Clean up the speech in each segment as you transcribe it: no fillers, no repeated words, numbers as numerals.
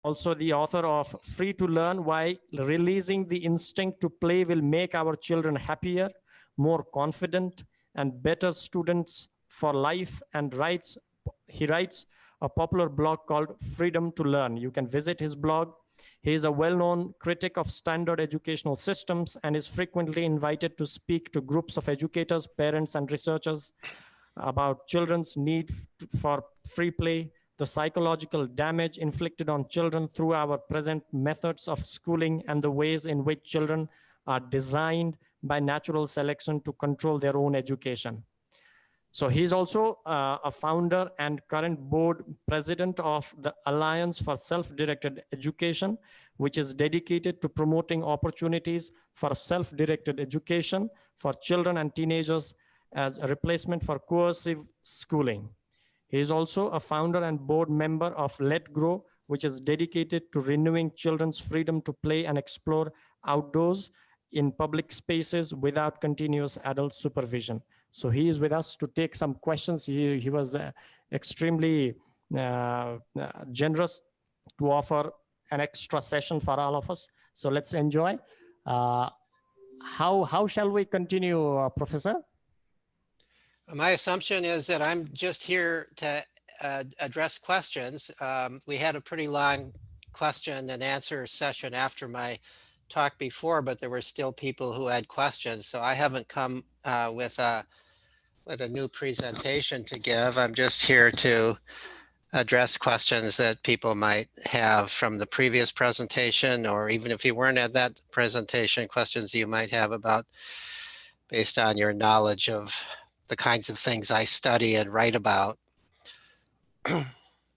also the author of Free to Learn: Why Releasing the Instinct to Play Will Make Our Children Happier, More Confident, and Better Students for Life, and he writes a popular blog called Freedom to Learn. You can visit his blog. He is a well-known critic of standard educational systems and is frequently invited to speak to groups of educators, parents, and researchers about children's need for free play, the psychological damage inflicted on children through our present methods of schooling, and the ways in which children are designed by natural selection to control their own education. So he's also a founder and current board president of the Alliance for Self-Directed Education, which is dedicated to promoting opportunities for self-directed education for children and teenagers as a replacement for coercive schooling. He is also a founder and board member of Let Grow, which is dedicated to renewing children's freedom to play and explore outdoors in public spaces without continuous adult supervision. So he is with us to take some questions. He was extremely generous to offer an extra session for all of us. So let's enjoy. How shall we continue, Professor? My assumption is that I'm just here to address questions. We had a pretty long question and answer session after my talk before, but there were still people who had questions. So I haven't come with a new presentation to give. I'm just here to address questions that people might have from the previous presentation, or even if you weren't at that presentation, questions you might have about based on your knowledge of the kinds of things I study and write about.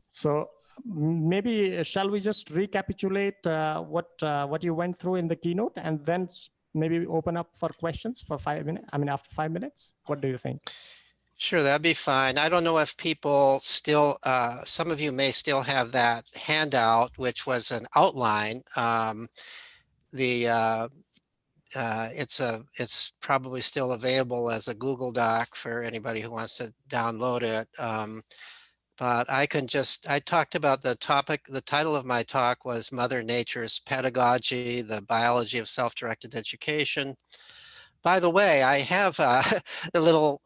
So maybe shall we just recapitulate what you went through in the keynote, and then maybe open up for questions for 5 minutes? I mean, after 5 minutes, what do you think? Sure, that'd be fine. I don't know if people still, some of you may still have that handout, which was an outline. It's probably still available as a Google Doc for anybody who wants to download it. But I talked about the topic. The title of my talk was Mother Nature's Pedagogy, the Biology of Self-Directed Education. By the way, I have a little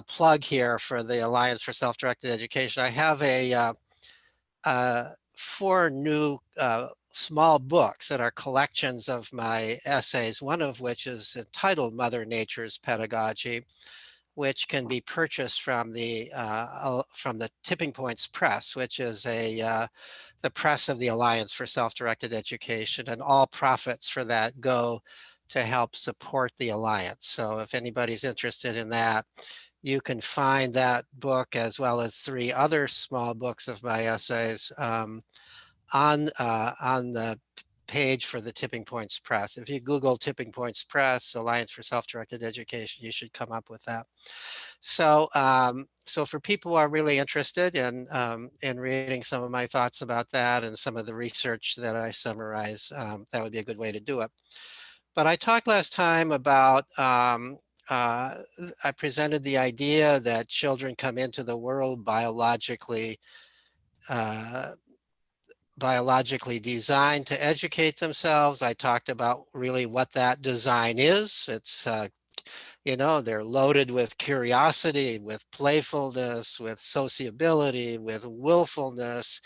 plug here for the Alliance for Self-Directed Education. I have 4 new small books that are collections of my essays, one of which is entitled Mother Nature's Pedagogy, which can be purchased from the Tipping Points Press, which is the press of the Alliance for Self-Directed Education, and all profits for that go to help support the Alliance. So if anybody's interested in that, you can find that book as well as 3 other small books of my essays on the page for the Tipping Points Press. If you Google Tipping Points Press, Alliance for Self-Directed Education, you should come up with that. So, so for people who are really interested in reading some of my thoughts about that and some of the research that I summarize, that would be a good way to do it. But I talked last time about, I presented the idea that children come into the world biologically designed to educate themselves. I talked about really what that design is. It's, you know, they're loaded with curiosity, with playfulness, with sociability, with willfulness.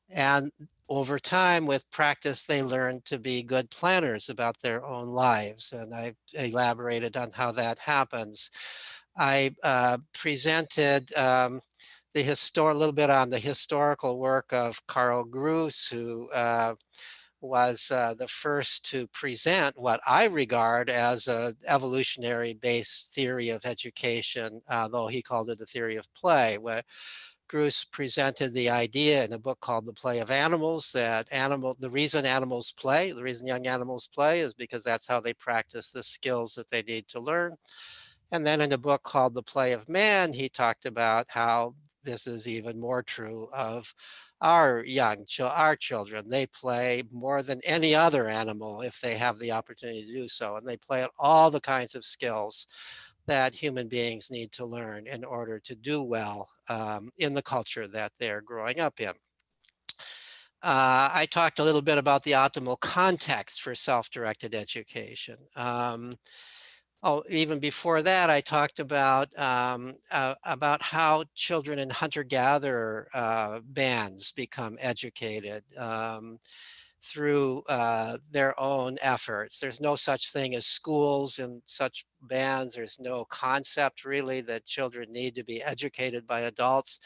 And over time, with practice, they learn to be good planners about their own lives. And I elaborated on how that happens. I presented a little bit on the historical work of Carl Groos, who was the first to present what I regard as an evolutionary-based theory of education, though he called it a theory of play, where Groos presented the idea in a book called The Play of Animals that the reason animals play, the reason young animals play is because that's how they practice the skills that they need to learn. And then in a book called The Play of Man, he talked about how this is even more true of our children. They play more than any other animal if they have the opportunity to do so. And they play at all the kinds of skills that human beings need to learn in order to do well in the culture that they're growing up in. I talked a little bit about the optimal context for self-directed education. Oh, even before that, I talked about how children in hunter-gatherer bands become educated through their own efforts. There's no such thing as schools in such bands. There's no concept really that children need to be educated by adults.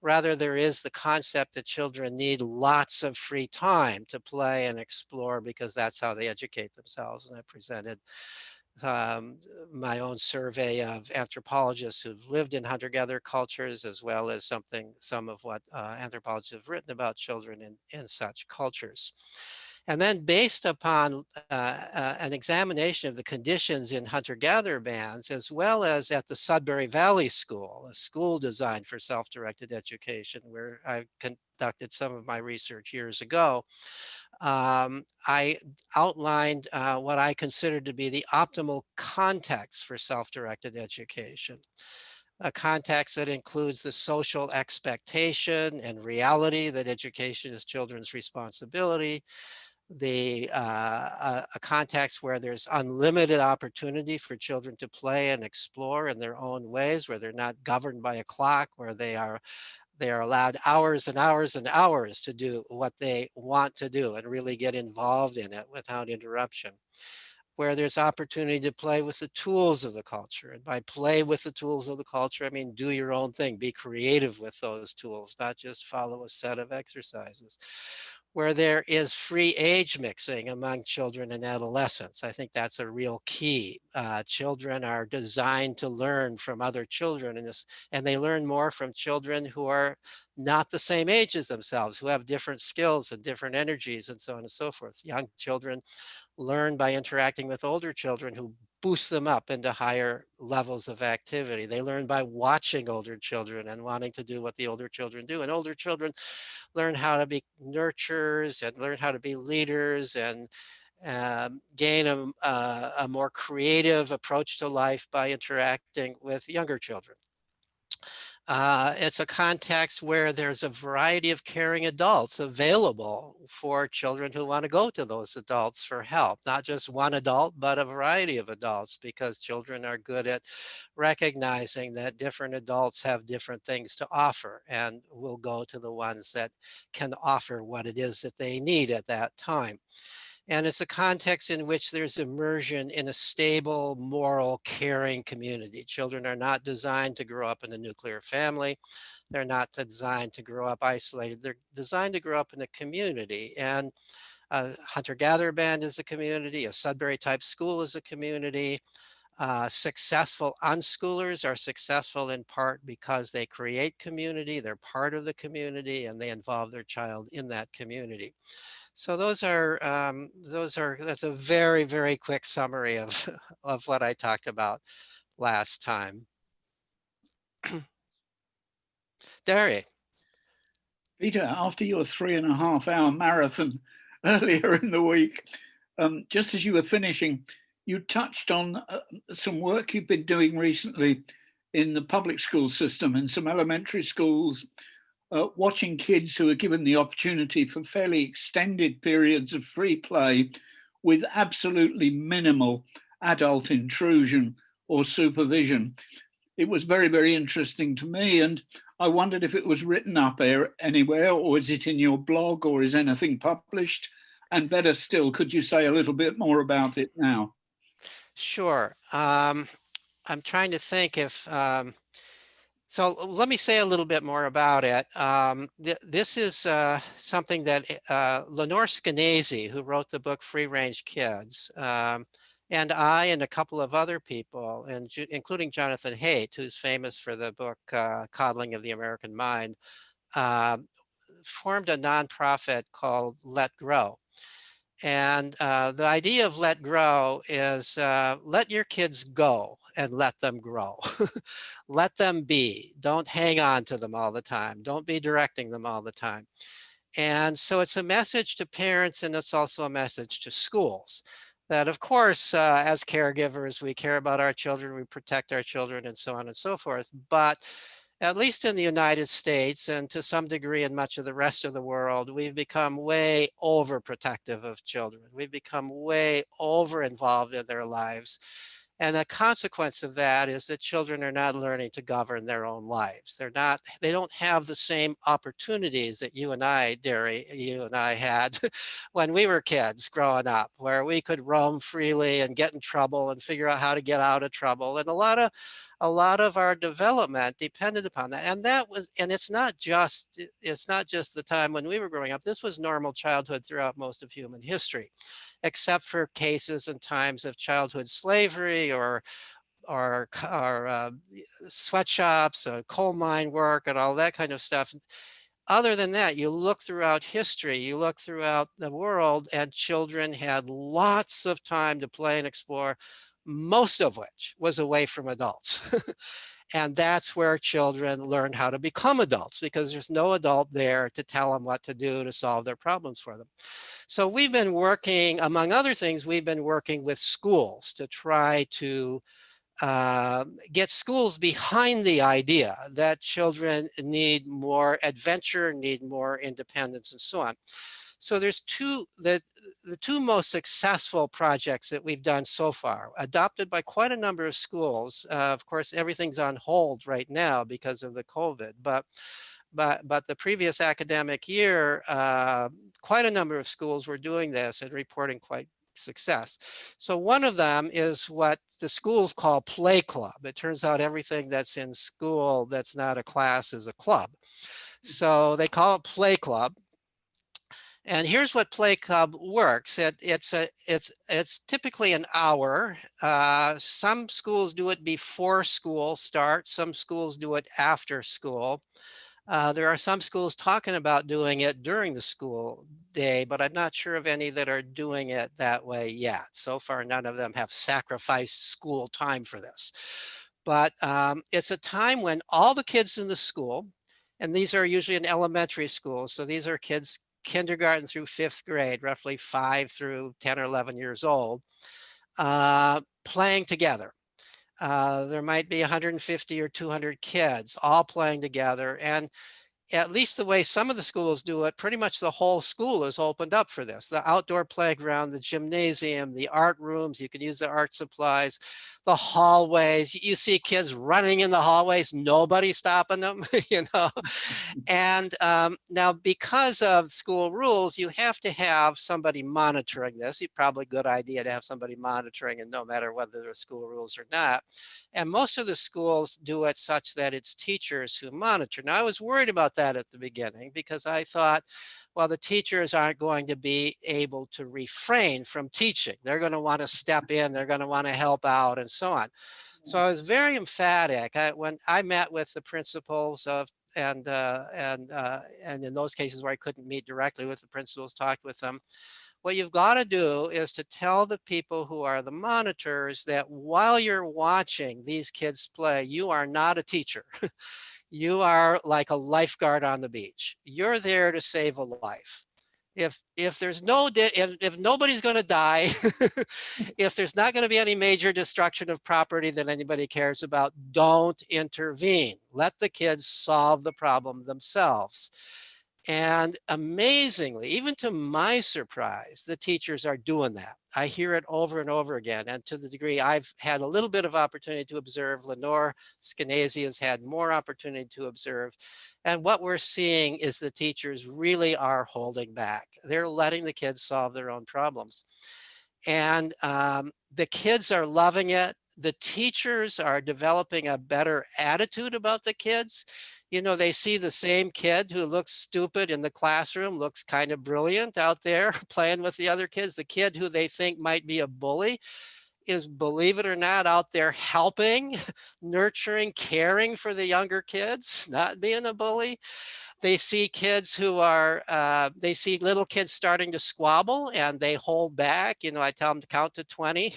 Rather, there is the concept that children need lots of free time to play and explore because that's how they educate themselves. And I presented my own survey of anthropologists who've lived in hunter-gatherer cultures, as well as some of what anthropologists have written about children in such cultures. And then based upon an examination of the conditions in hunter-gatherer bands, as well as at the Sudbury Valley School, a school designed for self-directed education, where I conducted some of my research years ago, I outlined what I considered to be the optimal context for self-directed education. A context that includes the social expectation and reality that education is children's responsibility, a context where there's unlimited opportunity for children to play and explore in their own ways, where they're not governed by a clock, where they are allowed hours and hours and hours to do what they want to do and really get involved in it without interruption. Where there's opportunity to play with the tools of the culture. And by play with the tools of the culture, I mean, do your own thing, be creative with those tools, not just follow a set of exercises. Where there is free age mixing among children and adolescents. I think that's a real key. Children are designed to learn from other children, and they learn more from children who are not the same age as themselves, who have different skills and different energies and so on and so forth. Young children learn by interacting with older children who boost them up into higher levels of activity. They learn by watching older children and wanting to do what the older children do. And older children learn how to be nurturers and learn how to be leaders and gain a more creative approach to life by interacting with younger children. It's a context where there's a variety of caring adults available for children who want to go to those adults for help, not just one adult, but a variety of adults, because children are good at recognizing that different adults have different things to offer and will go to the ones that can offer what it is that they need at that time. And it's a context in which there's immersion in a stable, moral, caring community. Children are not designed to grow up in a nuclear family. They're not designed to grow up isolated. They're designed to grow up in a community. And a hunter-gatherer band is a community. A Sudbury type school is a community. Successful unschoolers are successful in part because they create community, they're part of the community, and they involve their child in that community. So that's a very, very quick summary of, of what I talked about last time. Derry. Peter, after your 3.5-hour marathon earlier in the week, just as you were finishing, you touched on some work you've been doing recently in the public school system, in some elementary schools, watching kids who are given the opportunity for fairly extended periods of free play with absolutely minimal adult intrusion or supervision. It was very, very interesting to me, and I wondered if it was written up anywhere, or is it in your blog, or is anything published? And better still, could you say a little bit more about it now? Sure. I'm trying to think if, so let me say a little bit more about it. This is something that Lenore Skenazy, who wrote the book Free Range Kids, and I and a couple of other people, including Jonathan Haidt, who's famous for the book Coddling of the American Mind, formed a nonprofit called Let Grow. And the idea of Let Grow is let your kids go and let them grow. Let them be. Don't hang on to them all the time. Don't be directing them all the time. And so it's a message to parents, and it's also a message to schools that, of course, as caregivers, we care about our children, we protect our children, and so on and so forth. But at least in the United States and to some degree in much of the rest of the world, we've become way overprotective of children. We've become way over involved in their lives. And a consequence of that is that children are not learning to govern their own lives. They don't have the same opportunities that you and I, Derry, you and I had when we were kids growing up, where we could roam freely and get in trouble and figure out how to get out of trouble. And a lot of our development depended upon that. And it's not just the time when we were growing up. This was normal childhood throughout most of human history, except for cases and times of childhood slavery or sweatshops, coal mine work, and all that kind of stuff. Other than that, you look throughout history, you look throughout the world, and children had lots of time to play and explore, most of which was away from adults. And that's where children learn how to become adults, because there's no adult there to tell them what to do to solve their problems for them. So we've been working, among other things, we've been working with schools to try to get schools behind the idea that children need more adventure, need more independence, and so on. So there's the two most successful projects that we've done so far, adopted by quite a number of schools. Of course, everything's on hold right now because of the COVID, but the previous academic year, quite a number of schools were doing this and reporting quite success. So one of them is what the schools call play club. It turns out everything that's in school that's not a class is a club. So they call it play club. And here's what Play Club works. It's typically an hour. Some schools do it before school starts. Some schools do it after school. There are some schools talking about doing it during the school day, but I'm not sure of any that are doing it that way yet. So far, none of them have sacrificed school time for this. But it's a time when all the kids in the school, and these are usually in elementary schools, so these are kids kindergarten through 5th grade, roughly 5 through 10 or 11 years old, playing together. There might be 150 or 200 kids all playing together. And at least the way some of the schools do it, pretty much the whole school is opened up for this. The outdoor playground, the gymnasium, the art rooms, you can use the art supplies, the hallways. You see kids running in the hallways, nobody stopping them, you know. And now because of school rules, you have to have somebody monitoring this. It's probably a good idea to have somebody monitoring, and no matter whether there are school rules or not. And most of the schools do it such that it's teachers who monitor. Now, I was worried about that at the beginning because I thought, well, the teachers aren't going to be able to refrain from teaching. They're going to want to step in, they're going to want to help out, and so on. So I was very emphatic when I met with the principals of and in those cases where I couldn't meet directly with the principals, talked with them. What you've got to do is to tell the people who are the monitors that while you're watching these kids play, you are not a teacher. You are like a lifeguard on the beach. You're there to save a life. If there's if nobody's going to die, if there's not going to be any major destruction of property that anybody cares about, don't intervene. Let the kids solve the problem themselves. And amazingly, even to my surprise, the teachers are doing that. I hear it over and over again. And to the degree I've had a little bit of opportunity to observe, Lenore Skenazy has had more opportunity to observe. And what we're seeing is the teachers really are holding back. They're letting the kids solve their own problems. And the kids are loving it. The teachers are developing a better attitude about the kids. You know, they see the same kid who looks stupid in the classroom, looks kind of brilliant out there playing with the other kids. The kid who they think might be a bully is, believe it or not, out there helping, nurturing, caring for the younger kids, not being a bully. They see kids who are, they see little kids starting to squabble and they hold back. You know, I tell them to count to 20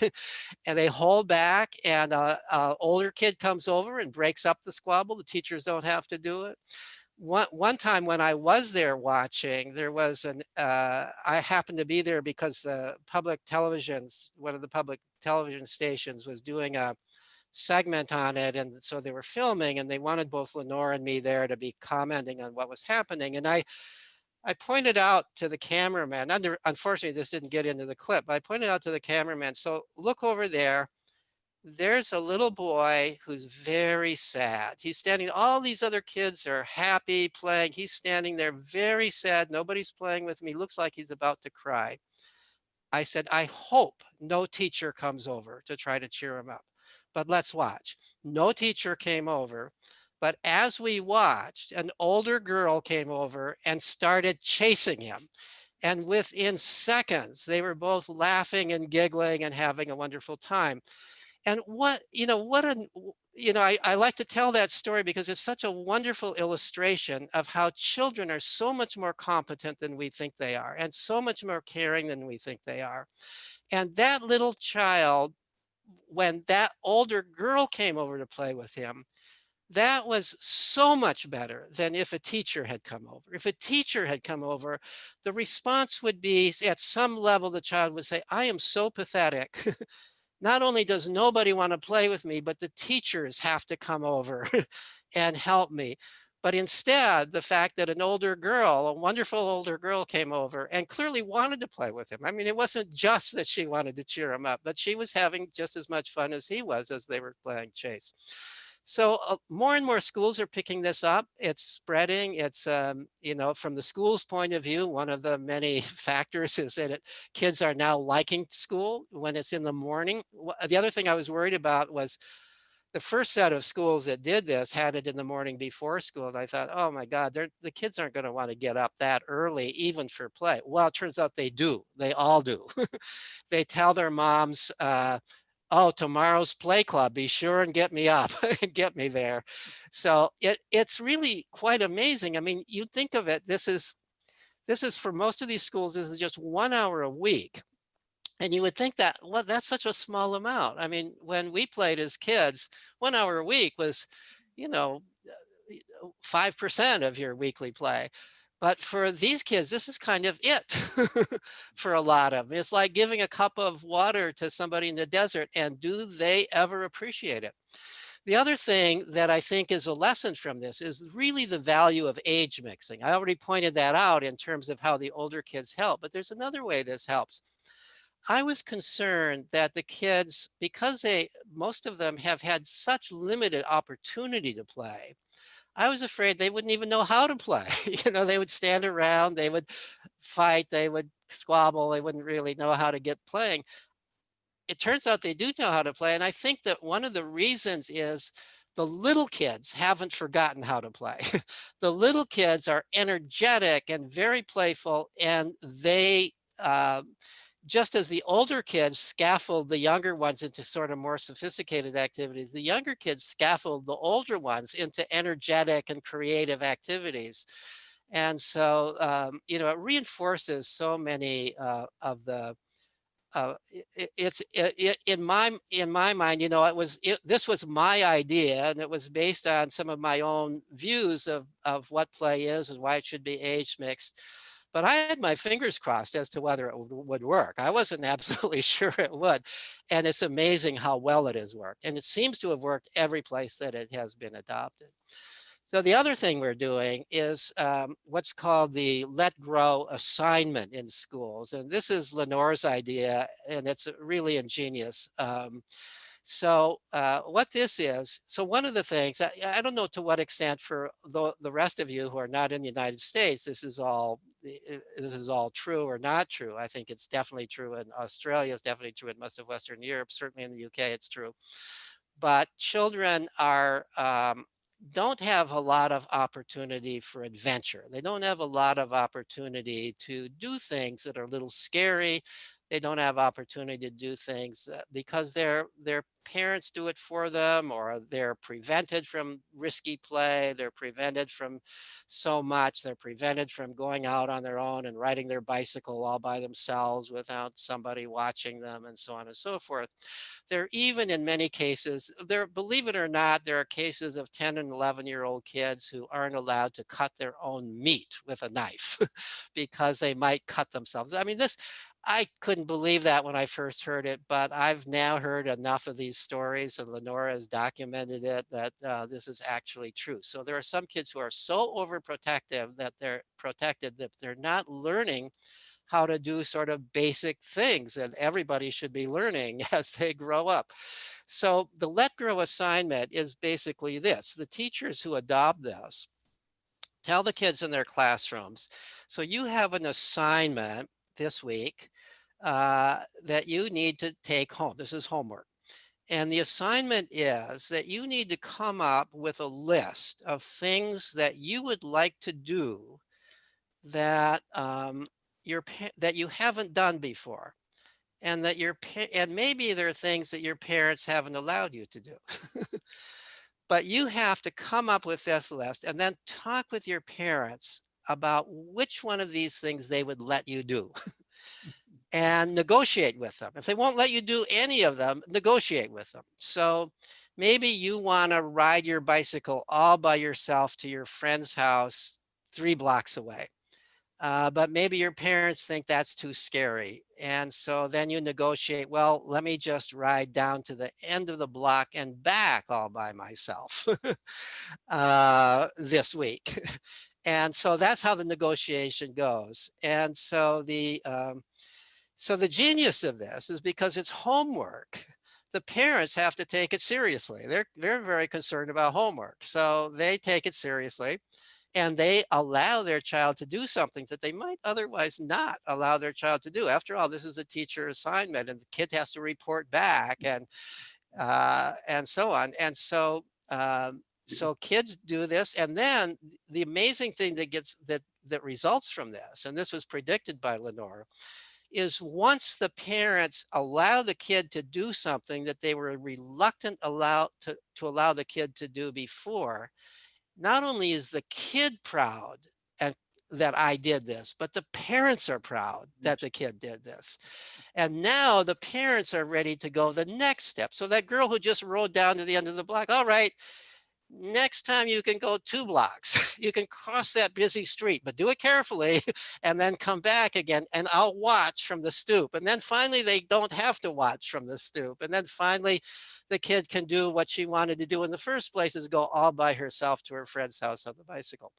and they hold back, and an older kid comes over and breaks up the squabble. The teachers don't have to do it. One time when I was there watching, there was I happened to be there because the public television, one of the public television stations was doing a segment on it. And so they were filming, and they wanted both Lenore and me there to be commenting on what was happening. And I pointed out to the cameraman, unfortunately, this didn't get into the clip, but I pointed out to the cameraman, so look over there. There's a little boy who's very sad. He's standing, all these other kids are happy playing. He's standing there very sad. Nobody's playing with me. Looks like he's about to cry. I said, I hope no teacher comes over to try to cheer him up, but let's watch. No teacher came over, but as we watched, an older girl came over and started chasing him. And within seconds, they were both laughing and giggling and having a wonderful time. And I like to tell that story because it's such a wonderful illustration of how children are so much more competent than we think they are, and so much more caring than we think they are. And that little child, when that older girl came over to play with him, that was so much better than if a teacher had come over. If a teacher had come over, the response would be, at some level, the child would say, I am so pathetic. Not only does nobody want to play with me, but the teachers have to come over and help me. But instead, the fact that an older girl, a wonderful older girl, came over and clearly wanted to play with him. I mean, it wasn't just that she wanted to cheer him up, but she was having just as much fun as he was as they were playing chase. So more and more schools are picking this up. It's spreading. It's, from the school's point of view, one of the many factors is that kids are now liking school when it's in the morning. The other thing I was worried about was the first set of schools that did this had it in the morning before school. And I thought, oh my God, the kids aren't going to want to get up that early, even for play. Well, it turns out they do. They all do. They tell their moms, oh, tomorrow's play club, be sure and get me up and get me there. So it's really quite amazing. I mean, you think of it, this is for most of these schools, this is just 1 hour a week. And you would think that, well, that's such a small amount. I mean, when we played as kids, 1 hour a week was, 5% of your weekly play. But for these kids, this is kind of it for a lot of them. It's like giving a cup of water to somebody in the desert, and do they ever appreciate it? The other thing that I think is a lesson from this is really the value of age mixing. I already pointed that out in terms of how the older kids help, but there's another way this helps. I was concerned that the kids, because most of them have had such limited opportunity to play, I was afraid they wouldn't even know how to play. They would stand around, they would fight, they would squabble, they wouldn't really know how to get playing. It turns out they do know how to play. And I think that one of the reasons is the little kids haven't forgotten how to play. The little kids are energetic and very playful, and they, just as the older kids scaffold the younger ones into sort of more sophisticated activities, the younger kids scaffold the older ones into energetic and creative activities. And so, it reinforces so many of the, in my mind, this was my idea, and it was based on some of my own views of what play is and why it should be age mixed. But I had my fingers crossed as to whether it would work. I wasn't absolutely sure it would. And it's amazing how well it has worked. And it seems to have worked every place that it has been adopted. So the other thing we're doing is what's called the Let Grow assignment in schools. And this is Lenore's idea, and it's really ingenious. So what this is, so one of the things, I don't know to what extent for the rest of you who are not in the United States, this is all true or not true. I think it's definitely true in Australia, it's definitely true in most of Western Europe, certainly in the UK it's true. But children don't have a lot of opportunity for adventure. They don't have a lot of opportunity to do things that are a little scary. They don't have opportunity to do things because their parents do it for them, or they're prevented from risky play. They're prevented from so much. They're prevented from going out on their own and riding their bicycle all by themselves without somebody watching them, and so on and so forth. There even in many cases, believe it or not, there are cases of 10 and 11-year-old kids who aren't allowed to cut their own meat with a knife because they might cut themselves. I mean, I couldn't believe that when I first heard it, but I've now heard enough of these these stories, and Lenora has documented it, that this is actually true. So there are some kids who are so overprotective that they're protected that they're not learning how to do sort of basic things that everybody should be learning as they grow up. So the Let Grow assignment is basically this. The teachers who adopt this tell the kids in their classrooms, so you have an assignment this week that you need to take home. This is homework. And the assignment is that you need to come up with a list of things that you would like to do that that you haven't done before, and that and maybe there are things that your parents haven't allowed you to do. But you have to come up with this list and then talk with your parents about which one of these things they would let you do. And negotiate with them. If they won't let you do any of them, negotiate with them. So maybe you want to ride your bicycle all by yourself to your friend's house 3 blocks away. But maybe your parents think that's too scary. And so then you negotiate, well, let me just ride down to the end of the block and back all by myself this week. And so that's how the negotiation goes. And so the genius of this is because it's homework, the parents have to take it seriously. They're very concerned about homework. So they take it seriously and they allow their child to do something that they might otherwise not allow their child to do. After all, this is a teacher assignment and the kid has to report back and so on. And so, so kids do this. And then the amazing thing that results from this, and this was predicted by Lenore, is once the parents allow the kid to do something that they were reluctant to allow the kid to do before, not only is the kid proud that I did this, but the parents are proud that the kid did this. And now the parents are ready to go the next step. So that girl who just rode down to the end of the block, all right, next time you can go 2 blocks, you can cross that busy street, but do it carefully and then come back again and I'll watch from the stoop. And then finally they don't have to watch from the stoop. And then finally the kid can do what she wanted to do in the first place, is go all by herself to her friend's house on the bicycle.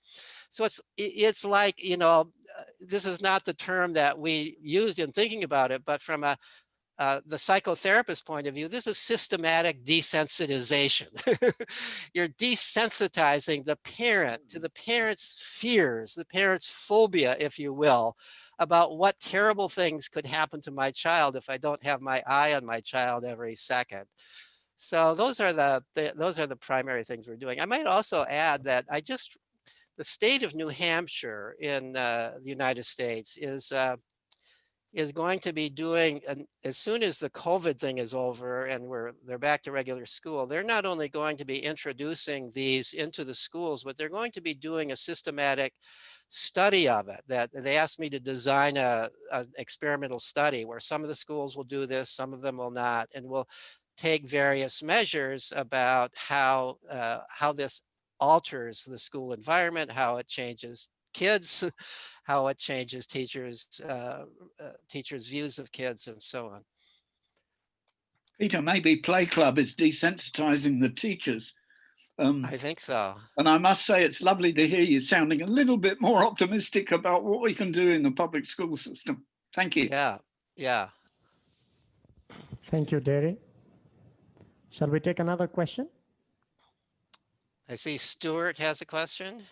So it's like, you know, this is not the term that we used in thinking about it, but from the psychotherapist point of view, this is systematic desensitization. You're desensitizing the parent to the parent's fears, the parent's phobia, if you will, about what terrible things could happen to my child if I don't have my eye on my child every second. So those are the primary things we're doing. I might also add that the state of New Hampshire in the United States is going to be doing, as soon as the COVID thing is over and they're back to regular school, they're not only going to be introducing these into the schools, but they're going to be doing a systematic study of it. That they asked me to design an experimental study where some of the schools will do this, some of them will not, and we'll take various measures about how this alters the school environment, how it changes kids, how it changes teachers' views of kids, and so on. Peter, maybe Play Club is desensitizing the teachers. I think so. And I must say, it's lovely to hear you sounding a little bit more optimistic about what we can do in the public school system. Thank you. Yeah. Thank you, Derry. Shall we take another question? I see Stuart has a question.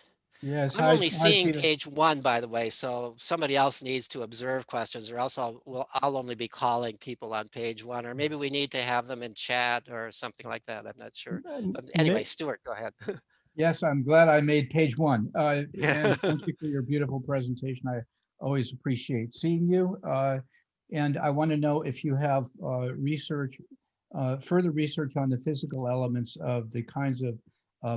Yes. I'm only seeing page 1, by the way, so somebody else needs to observe questions, or else I'll only be calling people on page 1, or maybe we need to have them in chat or something like that. I'm not sure. But anyway, Stuart, go ahead. Yes, I'm glad I made page 1. And thank you for your beautiful presentation. I always appreciate seeing you. And I want to know if you have further research on the physical elements of the kinds of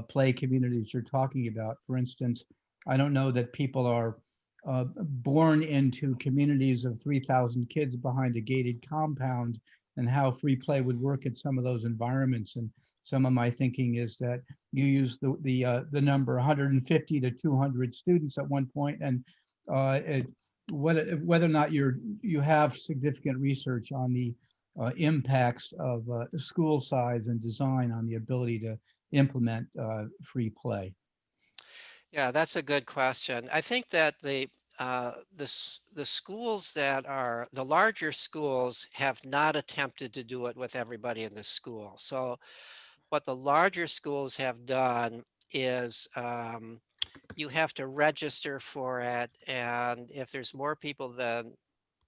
play communities you're talking about. For instance, I don't know that people are born into communities of 3,000 kids behind a gated compound and how free play would work in some of those environments. And some of my thinking is that you use the number 150 to 200 students at one point, and whether or not you have significant research on the impacts of school size and design on the ability to implement free play? Yeah, that's a good question. I think that the schools that are the larger schools have not attempted to do it with everybody in the school. So what the larger schools have done is you have to register for it, and if there's more people than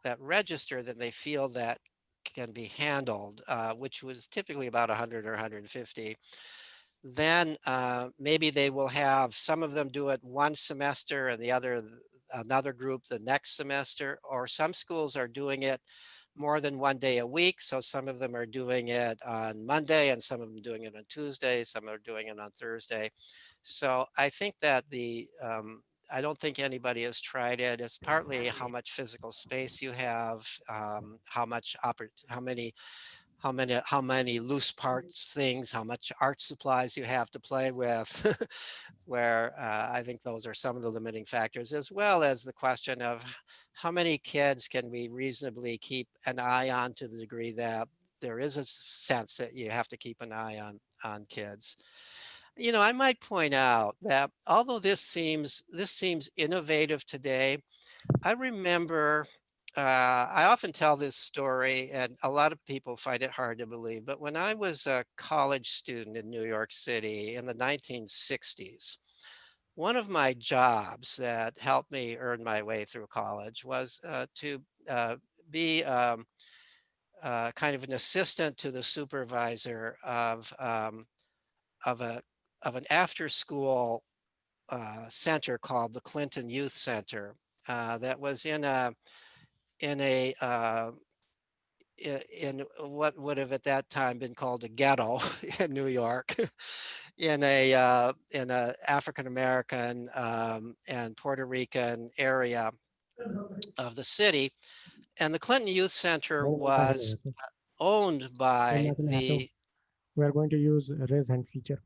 that register, then they feel that can be handled, which was typically about 100 or 150. Then maybe they will have some of them do it one semester and another group the next semester, or some schools are doing it more than one day a week. So some of them are doing it on Monday and some of them doing it on Tuesday, some are doing it on Thursday. So I think that I don't think anybody has tried it. It's partly how much physical space you have, how many loose parts things, how much art supplies you have to play with, where I think those are some of the limiting factors, as well as the question of how many kids can we reasonably keep an eye on, to the degree that there is a sense that you have to keep an eye on kids. You know, I might point out that although this seems innovative today, I remember, I often tell this story and a lot of people find it hard to believe, but when I was a college student in New York City in the 1960s, one of my jobs that helped me earn my way through college was to be kind of an assistant to the supervisor of an after-school center called the Clinton Youth Center, that was in what would have at that time been called a ghetto in New York, in a African American and Puerto Rican area of the city. And the Clinton Youth Center was owned by We are going to use raise hand feature.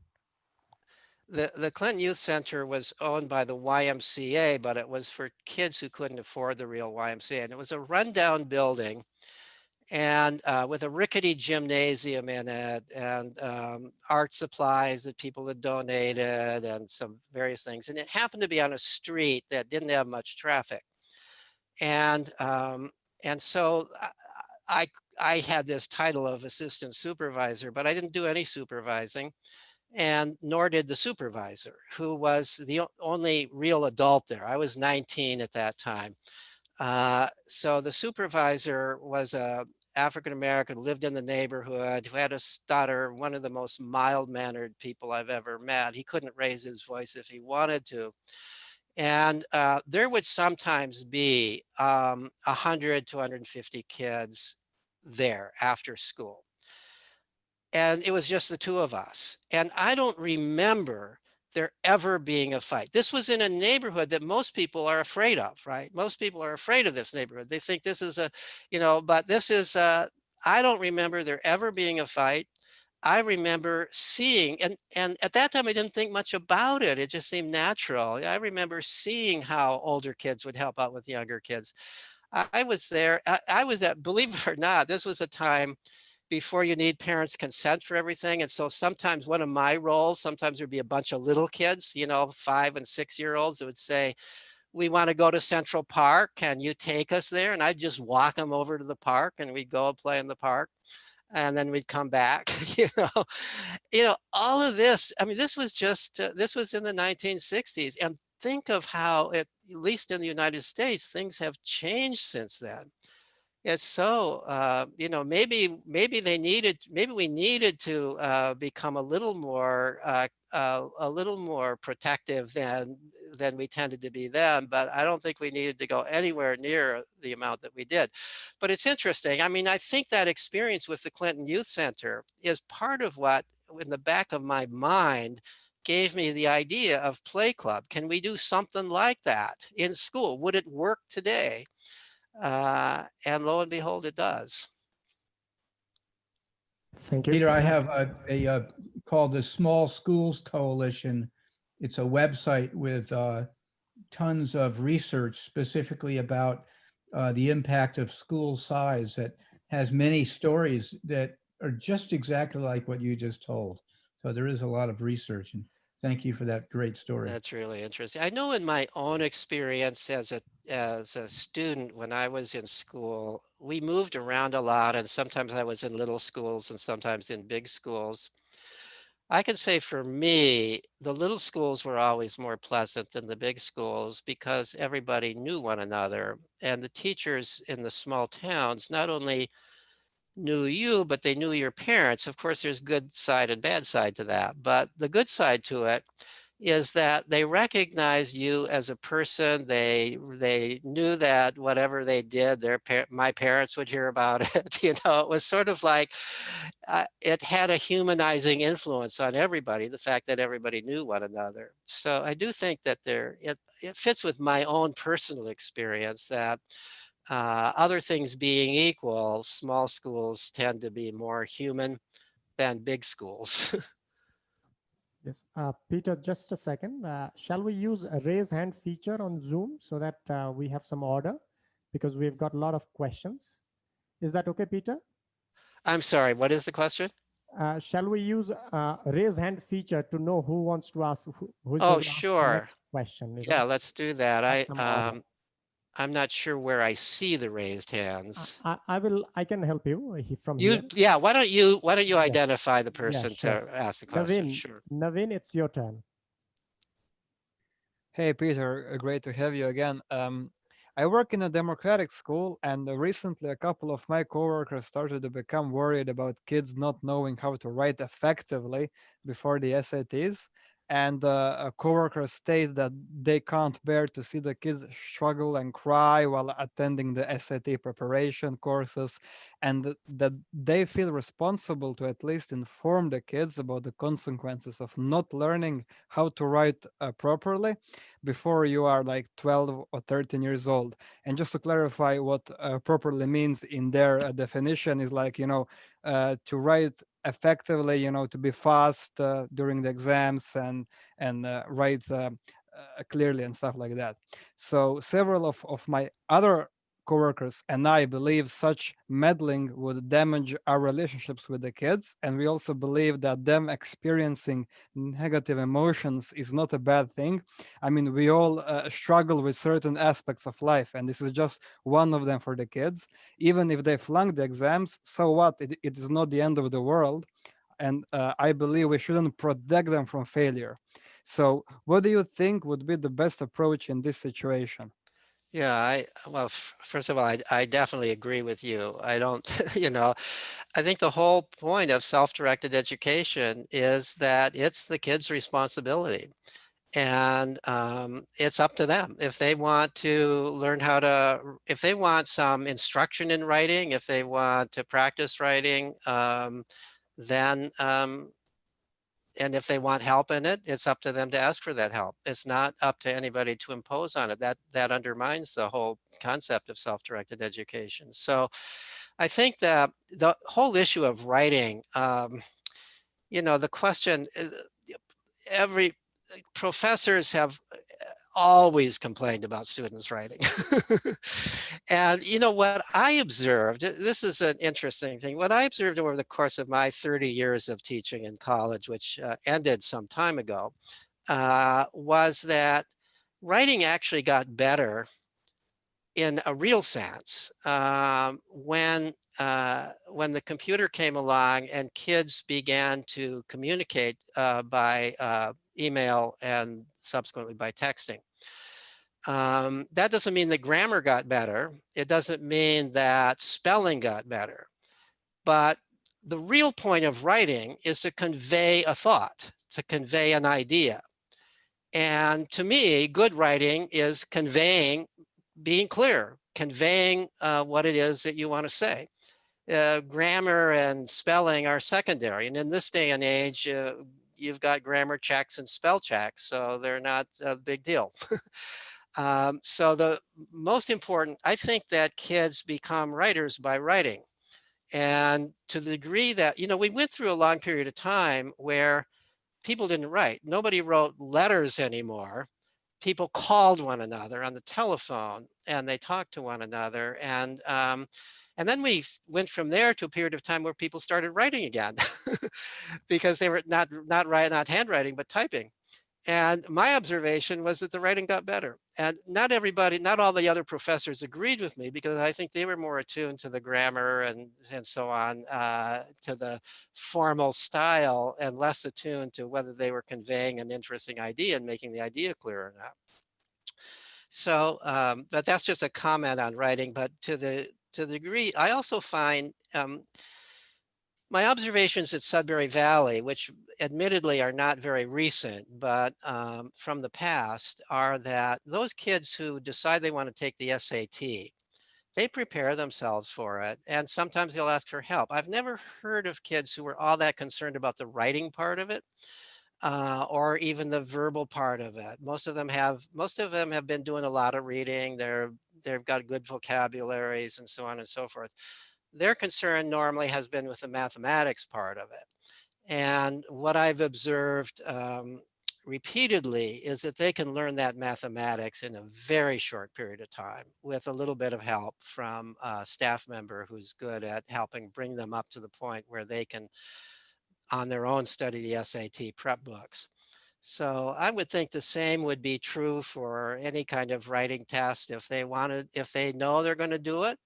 the Clinton Youth Center was owned by the YMCA, but it was for kids who couldn't afford the real YMCA. And it was a rundown building, and with a rickety gymnasium in it, and art supplies that people had donated, and some various things. And it happened to be on a street that didn't have much traffic. And so I had this title of assistant supervisor, but I didn't do any supervising, and nor did the supervisor, who was the only real adult there. I was 19 at that time. So the supervisor was a African-American, lived in the neighborhood, who had a stutter, one of the most mild-mannered people I've ever met. He couldn't raise his voice if he wanted to. And there would sometimes be 100 to 150 kids there after school. And it was just the two of us. And I don't remember there ever being a fight. This was in a neighborhood that most people are afraid of, right? Most people are afraid of this neighborhood. They think this is but this is, I don't remember there ever being a fight. I remember seeing, and at that time I didn't think much about it. It just seemed natural. I remember seeing how older kids would help out with younger kids. I was there. I was at, believe it or not, this was a time before you need parents' consent for everything. And so sometimes one of my roles, sometimes there'd be a bunch of little kids, 5 and 6 year olds that would say, we want to go to Central Park. Can you take us there? And I'd just walk them over to the park, and we'd go and play in the park. And then we'd come back, all of this. I mean, this was just, this was in the 1960s. And think of how, at least in the United States, things have changed since then. It's so, maybe we needed to become a little more protective than we tended to be then, but I don't think we needed to go anywhere near the amount that we did. But it's interesting. I mean, I think that experience with the Clinton Youth Center is part of what, in the back of my mind, gave me the idea of Play Club. Can we do something like that in school? Would it work today? And lo and behold, it does. Thank you. Peter, I have a called the Small Schools Coalition. It's a website with tons of research specifically about the impact of school size that has many stories that are just exactly like what you just told. So there is a lot of research, and thank you for that great story. That's really interesting. I know in my own experience as a student, when I was in school, we moved around a lot, and sometimes I was in little schools and sometimes in big schools. I can say for me, the little schools were always more pleasant than the big schools because everybody knew one another. And the teachers in the small towns not only knew you, but they knew your parents. Of course, there's good side and bad side to that. But the good side to it is that they recognized you as a person. They knew that whatever they did, my parents would hear about it. You know, it was sort of like it had a humanizing influence on everybody. The fact that everybody knew one another. So I do think that it fits with my own personal experience that other things being equal, small schools tend to be more human than big schools. Yes, Peter, just a second. Shall we use a raise hand feature on Zoom so that we have some order? Because we've got a lot of questions. Is that okay, Peter? I'm sorry, what is the question? Shall we use a raise hand feature to know who wants to ask, who's Oh, going to ask the sure. next question? Yeah, let's do that. Have some order. I'm not sure where I see the raised hands. I can help you from You, here. yeah, why don't you Yes. identify the person sure. to ask the question? Naveen, Sure. Naveen, it's your turn. Hey, Peter, great to have you again. I work in a democratic school, and recently a couple of my coworkers started to become worried about kids not knowing how to write effectively before the SATs. And a coworker stated that they can't bear to see the kids struggle and cry while attending the SAT preparation courses, and that they feel responsible to at least inform the kids about the consequences of not learning how to write properly before you are like 12 or 13 years old. And just to clarify what properly means in their definition is like, to write effectively, to be fast during the exams and write clearly and stuff like that. So several of my other coworkers and I believe such meddling would damage our relationships with the kids. And we also believe that them experiencing negative emotions is not a bad thing. I mean, we all struggle with certain aspects of life, and this is just one of them for the kids. Even if they flunk the exams, so what? It is not the end of the world. And I believe we shouldn't protect them from failure. So what do you think would be the best approach in this situation? Yeah, well, first of all, I definitely agree with you. I don't, I think the whole point of self-directed education is that it's the kid's responsibility. And it's up to them. If they want to learn if they want some instruction in writing, if they want to practice writing, then, and if they want help in it, it's up to them to ask for that help. It's not up to anybody to impose on it. That undermines the whole concept of self-directed education. So I think that the whole issue of writing, the question, professors have always complained about students writing. And what I observed, this is an interesting thing, what I observed over the course of my 30 years of teaching in college, which ended some time ago, was that writing actually got better in a real sense when the computer came along and kids began to communicate by email and subsequently by texting. That doesn't mean that grammar got better. It doesn't mean that spelling got better. But the real point of writing is to convey a thought, to convey an idea. And to me, good writing is being clear, conveying what it is that you want to say. Grammar and spelling are secondary. And in this day and age, you've got grammar checks and spell checks, so they're not a big deal. So the most important, I think that kids become writers by writing. And to the degree that, we went through a long period of time where people didn't write. Nobody wrote letters anymore. People called one another on the telephone and they talked to one another. And And then we went from there to a period of time where people started writing again because they were not handwriting, but typing. And my observation was that the writing got better. And not all the other professors agreed with me, because I think they were more attuned to the grammar and so on, to the formal style, and less attuned to whether they were conveying an interesting idea and making the idea clear or not. So, but that's just a comment on writing. But to the degree, I also find my observations at Sudbury Valley, which admittedly are not very recent, but from the past, are that those kids who decide they want to take the SAT, they prepare themselves for it, and sometimes they'll ask for help. I've never heard of kids who were all that concerned about the writing part of it, or even the verbal part of it. Most of them have been doing a lot of reading. They've got good vocabularies and so on and so forth. Their concern normally has been with the mathematics part of it. And what I've observed repeatedly is that they can learn that mathematics in a very short period of time with a little bit of help from a staff member who's good at helping bring them up to the point where they can, on their own, study the SAT prep books. So I would think the same would be true for any kind of writing test. If they know they're going to do it,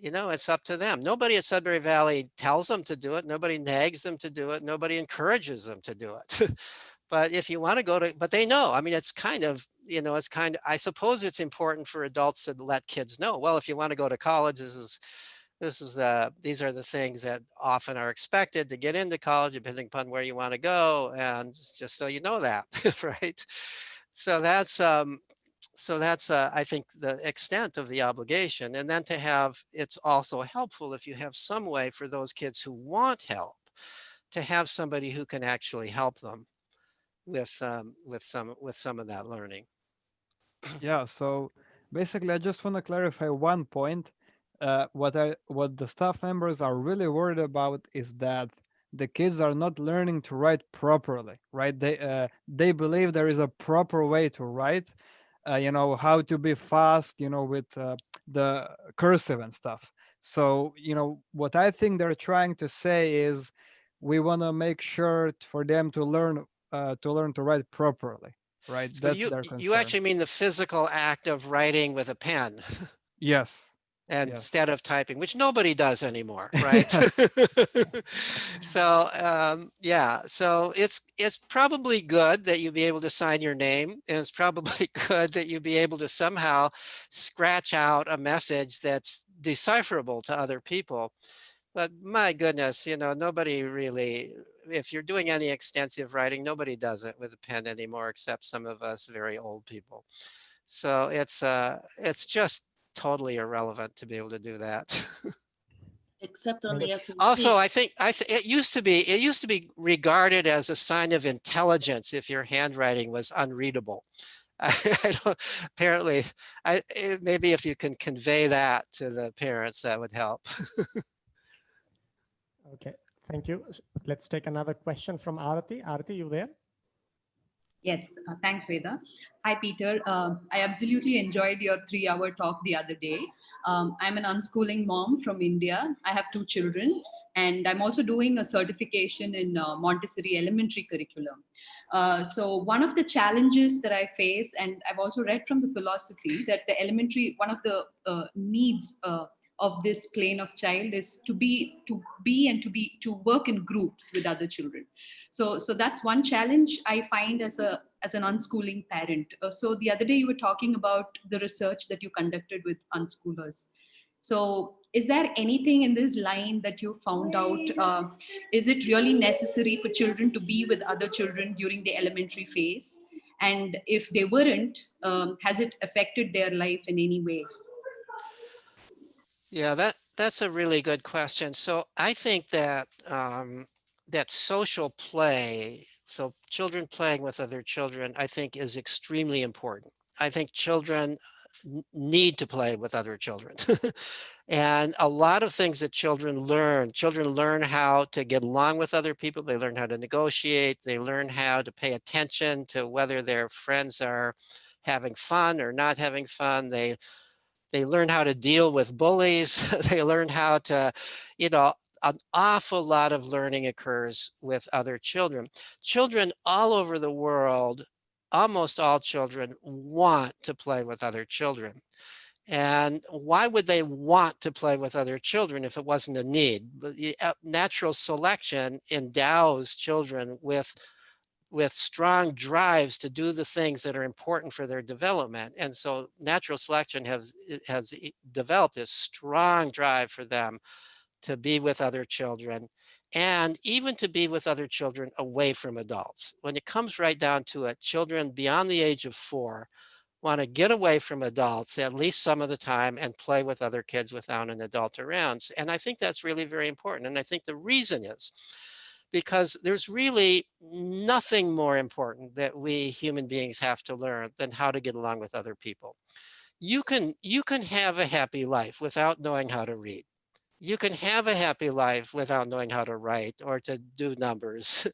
it's up to them. Nobody at Sudbury Valley tells them to do it. Nobody nags them to do it. Nobody encourages them to do it. But if you want to but they know. I mean, it's kind of, I suppose it's important for adults to let kids know, well, if you want to go to college, these are the things that often are expected to get into college, depending upon where you want to go. And just so you know that, right? So that's, I think, the extent of the obligation. And then it's also helpful if you have some way for those kids who want help to have somebody who can actually help them with some of that learning. Yeah, so basically, I just want to clarify one point. What the staff members are really worried about is that the kids are not learning to write properly, right? They believe there is a proper way to write, how to be fast, with the cursive and stuff. So, what I think they're trying to say is we want to make sure for them to learn to write properly, right? So That's their you concern. actually mean the physical act of writing with a pen? Yes. Instead of typing, which nobody does anymore, right? So so it's probably good that you be able to sign your name, and it's probably good that you be able to somehow scratch out a message that's decipherable to other people. But my goodness, nobody really, if you're doing any extensive writing, nobody does it with a pen anymore, except some of us very old people. So it's just totally irrelevant to be able to do that. Except on the SAT. Also, I think it used to be regarded as a sign of intelligence if your handwriting was unreadable. Apparently, maybe if you can convey that to the parents, that would help. Okay, thank you. Let's take another question from Arati. Arati, you there? Yes, thanks, Veda. Hi, Peter. I absolutely enjoyed your 3-hour talk the other day. I'm an unschooling mom from India. I have 2 children, and I'm also doing a certification in Montessori elementary curriculum. So one of the challenges that I face, and I've also read from the philosophy, that the elementary, one of the needs of this plane of child is to work in groups with other children. So that's one challenge I find as an unschooling parent. So the other day you were talking about the research that you conducted with unschoolers. So is there anything in this line that you found out? Is it really necessary for children to be with other children during the elementary phase? And if they weren't, has it affected their life in any way? Yeah, that's a really good question. So I think that that social play, so children playing with other children, I think is extremely important. I think children need to play with other children. And a lot of things that children learn how to get along with other people. They learn how to negotiate. They learn how to pay attention to whether their friends are having fun or not having fun. They They learn how to deal with bullies. They learn how to, you know, an awful lot of learning occurs with other children. Children all over the world, almost all children, want to play with other children. And why would they want to play with other children if it wasn't a need? Natural selection endows children with strong drives to do the things that are important for their development. And so natural selection has developed this strong drive for them to be with other children, and even to be with other children away from adults. When it comes right down to it, children beyond the age of 4 want to get away from adults at least some of the time and play with other kids without an adult around. And I think that's really very important. And I think the reason is because there's really nothing more important that we human beings have to learn than how to get along with other people. You can have a happy life without knowing how to read. You can have a happy life without knowing how to write or to do numbers.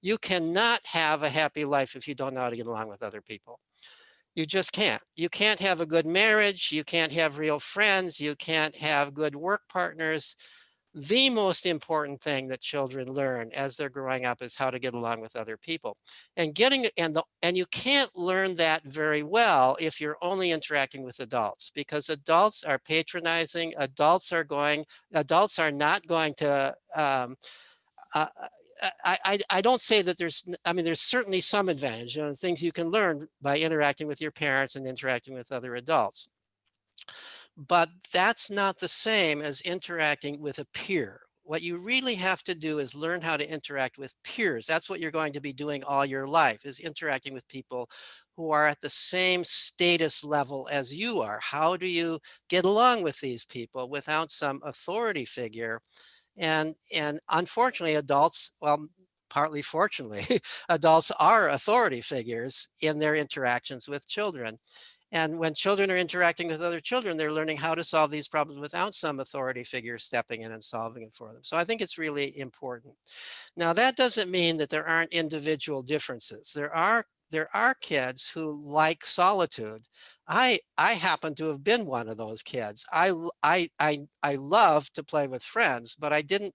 You cannot have a happy life if you don't know how to get along with other people. You just can't. You can't have a good marriage. You can't have real friends. You can't have good work partners. The most important thing that children learn as they're growing up is how to get along with other people. And you can't learn that very well if you're only interacting with adults, because adults are patronizing. Adults are not going to I don't say that there's certainly some advantage, things you can learn by interacting with your parents and interacting with other adults. But that's not the same as interacting with a peer. What you really have to do is learn how to interact with peers. That's what you're going to be doing all your life, is interacting with people who are at the same status level as you are. How do you get along with these people without some authority figure? And unfortunately, adults, well, partly fortunately, adults are authority figures in their interactions with children. And when children are interacting with other children, they're learning how to solve these problems without some authority figure stepping in and solving it for them. So I think it's really important. Now, that doesn't mean that there aren't individual differences. There are kids who like solitude. I happen to have been one of those kids. I love to play with friends, but I didn't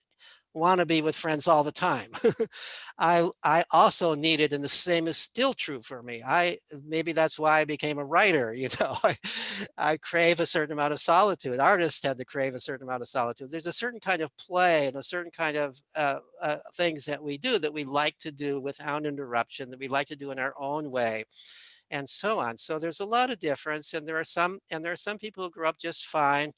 want to be with friends all the time. I also needed, and the same is still true for me. Maybe that's why I became a writer. I crave a certain amount of solitude. Artists tend to crave a certain amount of solitude. There's a certain kind of play and a certain kind of things that we do that we like to do without interruption, that we like to do in our own way, and so on. So there's a lot of difference, and there are some people who grew up just fine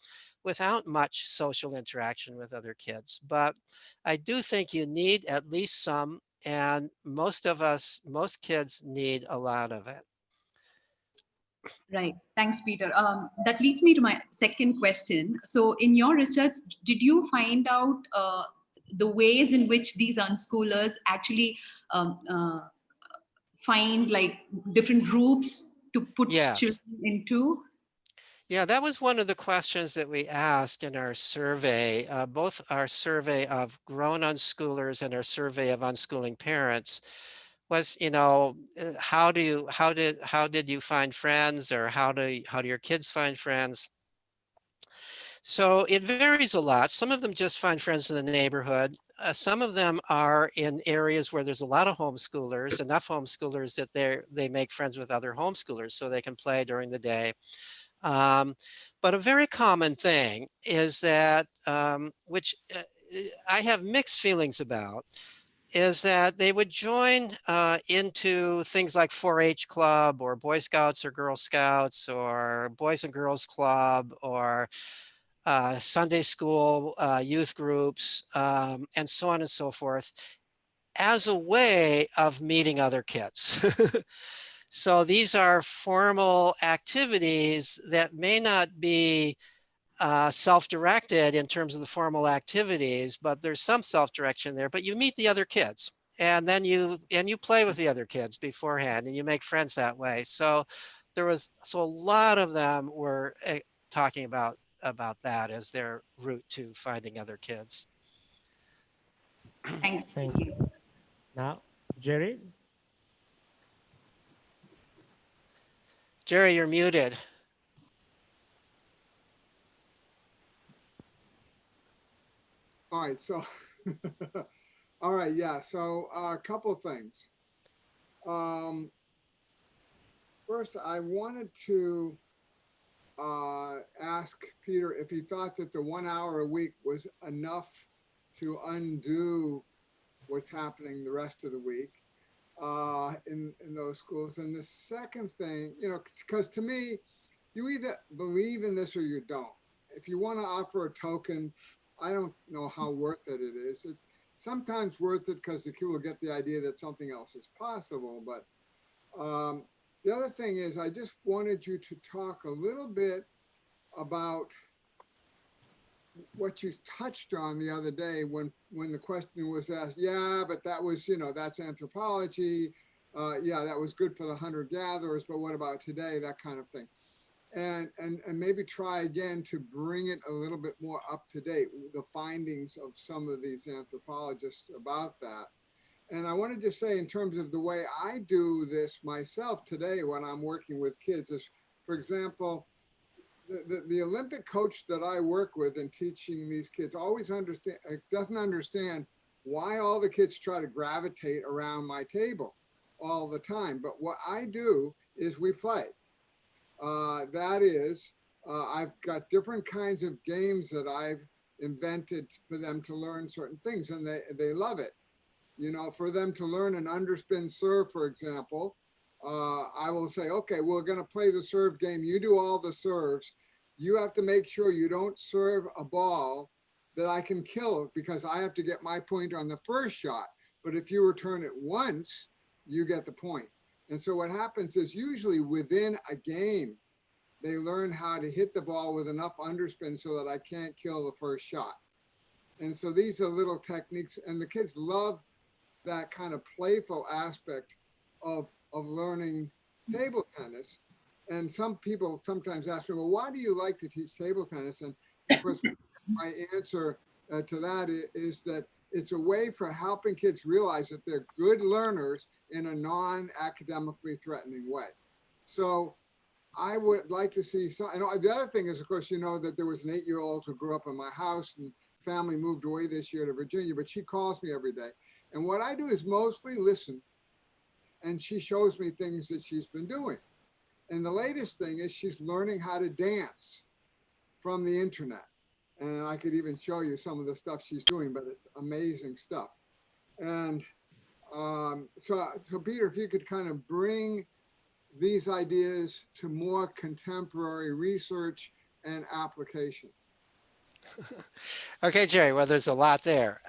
without much social interaction with other kids. But I do think you need at least some, and most kids need a lot of it. Right. Thanks, Peter. That leads me to my second question. So in your research, did you find out the ways in which these unschoolers actually find like different groups to put children into? Yeah, that was one of the questions that we asked in our survey, both our survey of grown unschoolers and our survey of unschooling parents. Was, how did you find friends, or how do your kids find friends? So it varies a lot. Some of them just find friends in the neighborhood. Some of them are in areas where there's a lot of homeschoolers, enough homeschoolers that they make friends with other homeschoolers so they can play during the day. But a very common thing is that, which I have mixed feelings about, is that they would join into things like 4-H club or Boy Scouts or Girl Scouts or Boys and Girls Club or Sunday school youth groups, and so on and so forth, as a way of meeting other kids. So these are formal activities that may not be self-directed in terms of the formal activities, but there's some self-direction there. But you meet the other kids, and then you play with the other kids beforehand, and you make friends that way. So a lot of them were talking about that as their route to finding other kids. Thank you. Now, Jerry. Jerry, you're muted. All right, so, all right, yeah, so a couple things. First, I wanted to ask Peter if he thought that the 1 hour a week was enough to undo what's happening the rest of the week in those schools. And the second thing, you know, because to me, you either believe in this or you don't. If you want to offer a token, I don't know how worth it is. It's sometimes worth it because the kid will get the idea that something else is possible. But the other thing is, I just wanted you to talk a little bit about what you touched on the other day when the question was asked. Yeah, but that was, you know, that's anthropology. Yeah, that was good for the hunter-gatherers, but what about today? That kind of thing. And maybe try again to bring it a little bit more up to date, the findings of some of these anthropologists about that. And I wanted to say, in terms of the way I do this myself today when I'm working with kids is, for example, the Olympic coach that I work with in teaching these kids always doesn't understand why all the kids try to gravitate around my table all the time. But what I do is we play. That is, I've got different kinds of games that I've invented for them to learn certain things, and they love it. You know, for them to learn an underspin serve, for example, I will say, okay, we're going to play the serve game. You do all the serves. You have to make sure you don't serve a ball that I can kill because I have to get my point on the first shot. But if you return it once, you get the point. And so what happens is usually within a game, they learn how to hit the ball with enough underspin so that I can't kill the first shot. And so these are little techniques, and the kids love that kind of playful aspect of learning table tennis. And some people sometimes ask me, well, why do you like to teach table tennis? And of course, my answer to that is that it's a way for helping kids realize that they're good learners in a non-academically threatening way. So I would like to see some, and the other thing is, of course, you know that there was an 8-year-old who grew up in my house, and family moved away this year to Virginia, but she calls me every day. And what I do is mostly listen, and she shows me things that she's been doing. And the latest thing is she's learning how to dance from the internet. And I could even show you some of the stuff she's doing, but it's amazing stuff. And so Peter, if you could kind of bring these ideas to more contemporary research and application. Okay, Jerry, well, there's a lot there.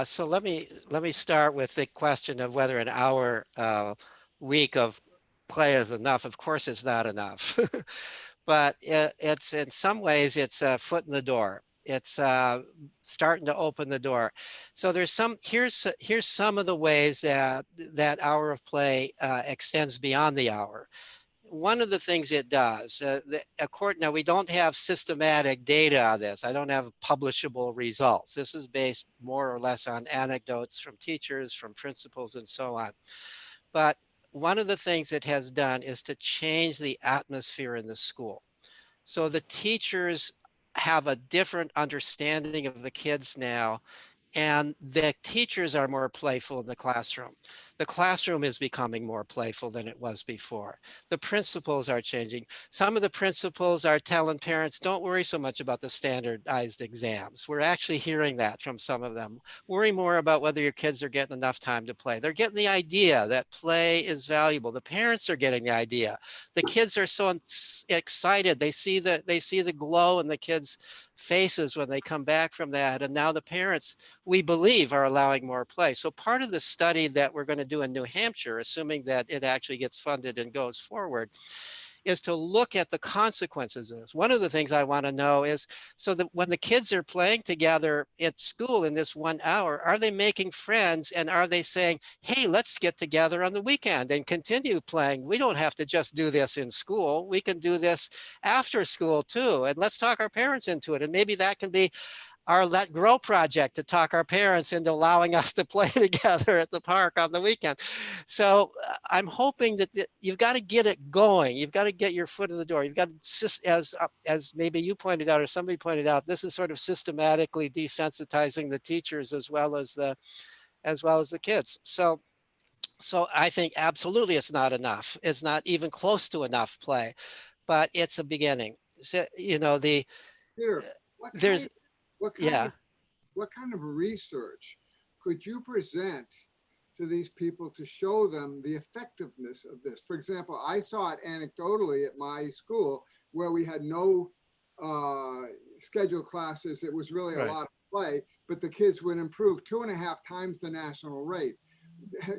So let me start with the question of whether an hour week of play is enough. Of course, it's not enough, but it's in some ways it's a foot in the door. It's starting to open the door. So there's here's some of the ways that that hour of play extends beyond the hour. One of the things it does, now we don't have systematic data on this. I don't have publishable results. This is based more or less on anecdotes from teachers, from principals, and so on. But one of the things it has done is to change the atmosphere in the school. So the teachers have a different understanding of the kids now, and the teachers are more playful in the classroom. The classroom is becoming more playful than it was before. The principals are changing. Some of the principals are telling parents, don't worry so much about the standardized exams. We're actually hearing that from some of them. Worry more about whether your kids are getting enough time to play. They're getting the idea that play is valuable. The parents are getting the idea. The kids are so excited. They see the glow in the kids' faces when they come back from that. And now the parents, we believe, are allowing more play. So part of the study that we're going to do in New Hampshire, assuming that it actually gets funded and goes forward, is to look at the consequences of this. One of the things I want to know is, so that when the kids are playing together at school in this 1 hour, are they making friends, and are they saying, hey, let's get together on the weekend and continue playing? We don't have to just do this in school. We can do this after school too. And let's talk our parents into it. And maybe that can be our Let Grow project to talk our parents into allowing us to play together at the park on the weekend. So I'm hoping that you've got to get it going. You've got to get your foot in the door. You've got to, as maybe you pointed out or somebody pointed out, this is sort of systematically desensitizing the teachers as well as the kids. So I think absolutely it's not enough. It's not even close to enough play, but it's a beginning. So, you know, Peter, what kind of research could you present to these people to show them the effectiveness of this? For example, I saw it anecdotally at my school where we had no scheduled classes. It was really a lot of play, but the kids would improve 2.5 times the national rate.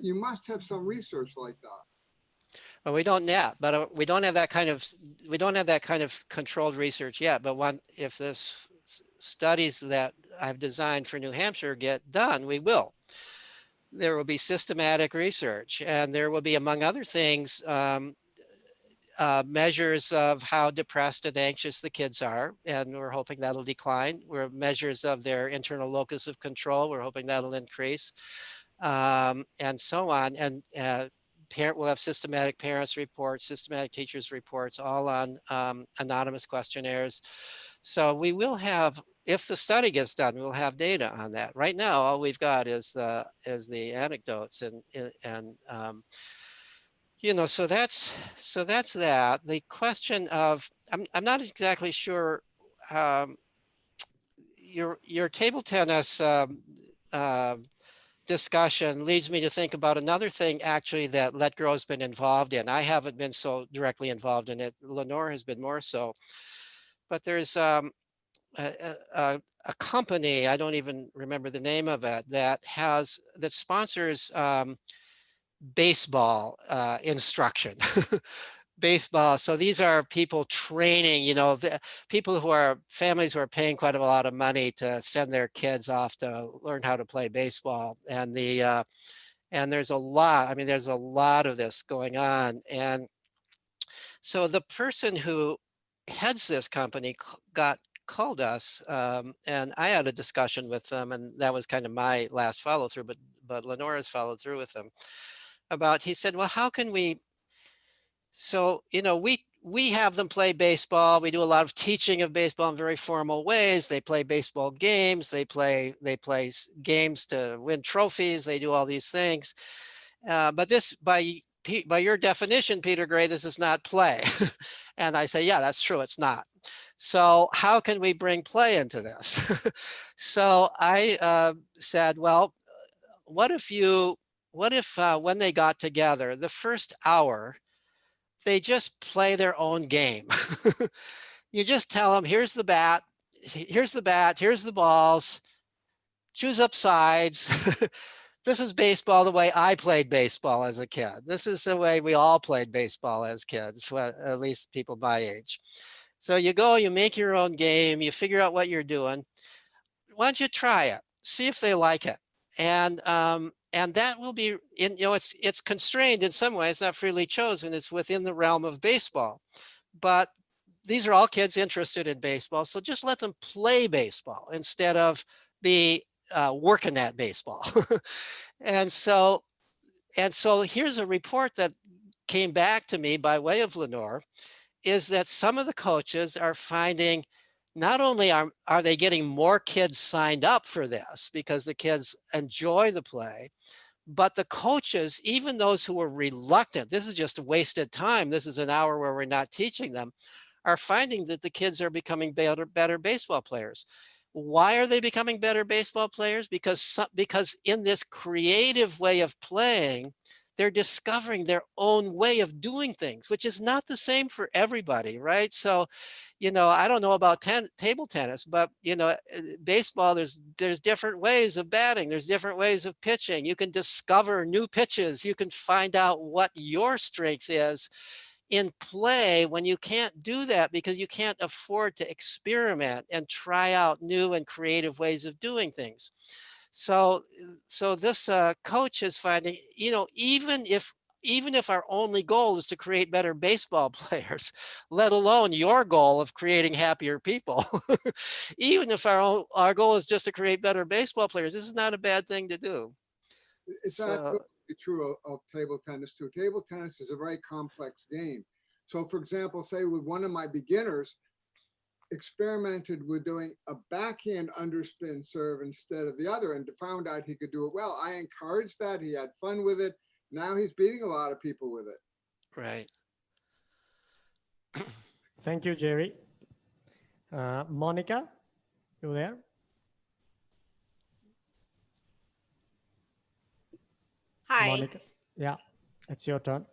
You must have some research like that. Well, we don't yet, but we don't have that kind of controlled research yet. But if this studies that I've designed for New Hampshire get done, we will. There will be systematic research, and there will be, among other things, measures of how depressed and anxious the kids are, and we're hoping that'll decline. We're measures of their internal locus of control. We're hoping that'll increase, and so on. And we'll have systematic parents reports, systematic teachers reports, all on anonymous questionnaires. So we will have, if the study gets done, we'll have data on that. Right now, all we've got is the anecdotes, and you know, so that's that. The question of, I'm not exactly sure. Your table tennis discussion leads me to think about another thing actually that Let Grow has been involved in. I haven't been so directly involved in it. Lenore has been more so. But there's a company, I don't even remember the name of it, that sponsors baseball instruction. Baseball. So these are people training, you know, people who are families who are paying quite a lot of money to send their kids off to learn how to play baseball. And and there's a lot, I mean, there's a lot of this going on. And so the person who heads this company called us, and I had a discussion with them, and that was kind of my last follow through, but Lenora's followed through with them about, he said, well, how can we, so, you know, we have them play baseball. We do a lot of teaching of baseball in very formal ways. They play baseball games. They play games to win trophies. They do all these things. But this, by your definition, Peter Gray, this is not play. And I say, yeah, that's true. It's not. So how can we bring play into this? So I said, well, what if when they got together, the first hour, they just play their own game. You just tell them, here's the bat, here's the balls, choose up sides. This is baseball the way I played baseball as a kid. This is the way we all played baseball as kids, well, at least people my age. So you go, you make your own game, you figure out what you're doing. Why don't you try it? See if they like it. And that will be, you know, it's constrained in some ways, not freely chosen. It's within the realm of baseball. But these are all kids interested in baseball. So just let them play baseball instead of be working at baseball. And so here's a report that came back to me by way of Lenore, is that some of the coaches are finding not only are they getting more kids signed up for this because the kids enjoy the play, but the coaches, even those who are reluctant, this is just wasted time, this is an hour where we're not teaching them, are finding that the kids are becoming better baseball players. Why are they becoming better baseball players? Because in this creative way of playing, they're discovering their own way of doing things, which is not the same for everybody, right? So, you know, I don't know about table tennis, but, you know, baseball, there's different ways of batting. There's different ways of pitching. You can discover new pitches. You can find out what your strength is in play when you can't do that because you can't afford to experiment and try out new and creative ways of doing things. So this coach is finding, you know, even if even if our only goal is to create better baseball players, let alone your goal of creating happier people. Even if our goal is just to create better baseball players, this is not a bad thing to do. It's absolutely true of table tennis too. Table tennis is a very complex game. So for example, say with one of my beginners, experimented with doing a backhand underspin serve instead of the other and found out he could do it well. I encouraged that. He had fun with it. Now he's beating a lot of people with it. Right. Thank you, Jerry. Monica, you there? Hi. Monica, yeah, it's your turn.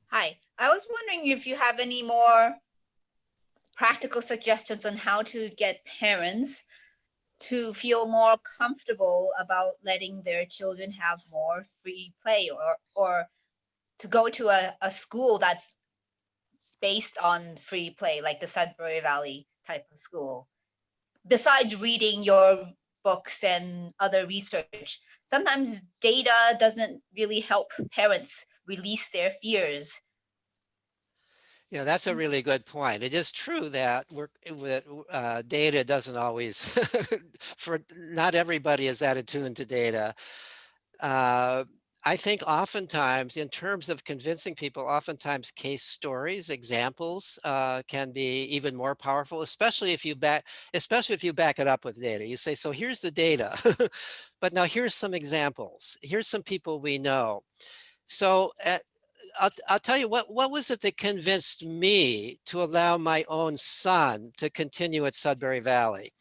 Hi. I was wondering if you have any more practical suggestions on how to get parents to feel more comfortable about letting their children have more free play, or to go to a school that's based on free play, like the Sudbury Valley type of school. Besides reading your books and other research, sometimes data doesn't really help parents release their fears. Yeah, that's a really good point. It is true that data doesn't always, for not everybody is that attuned to data. I think oftentimes, in terms of convincing people, oftentimes case stories, examples can be even more powerful, especially if you back it up with data. You say, so here's the data, but now here's some examples. Here's some people we know. So I'll tell you what was it that convinced me to allow my own son to continue at Sudbury Valley?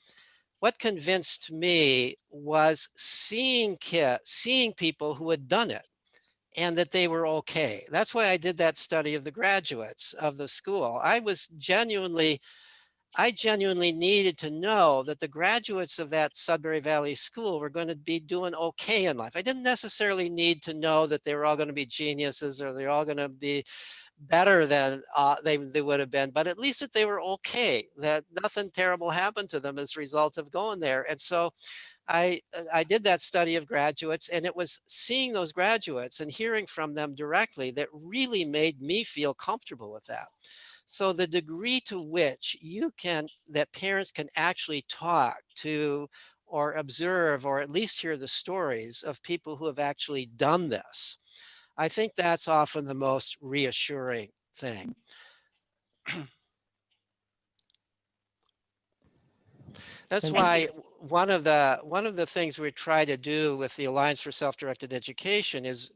What convinced me was seeing people who had done it and that they were okay. That's why I did that study of the graduates of the school. I genuinely needed to know that the graduates of that Sudbury Valley school were going to be doing okay in life. I didn't necessarily need to know that they were all going to be geniuses or they're all going to be better than they would have been, but at least that they were okay, that nothing terrible happened to them as a result of going there. And so I did that study of graduates, and it was seeing those graduates and hearing from them directly that really made me feel comfortable with that. So the degree to which that parents can actually talk to or observe or at least hear the stories of people who have actually done this, I think that's often the most reassuring thing. That's why one of the things we try to do with the Alliance for Self-Directed Education is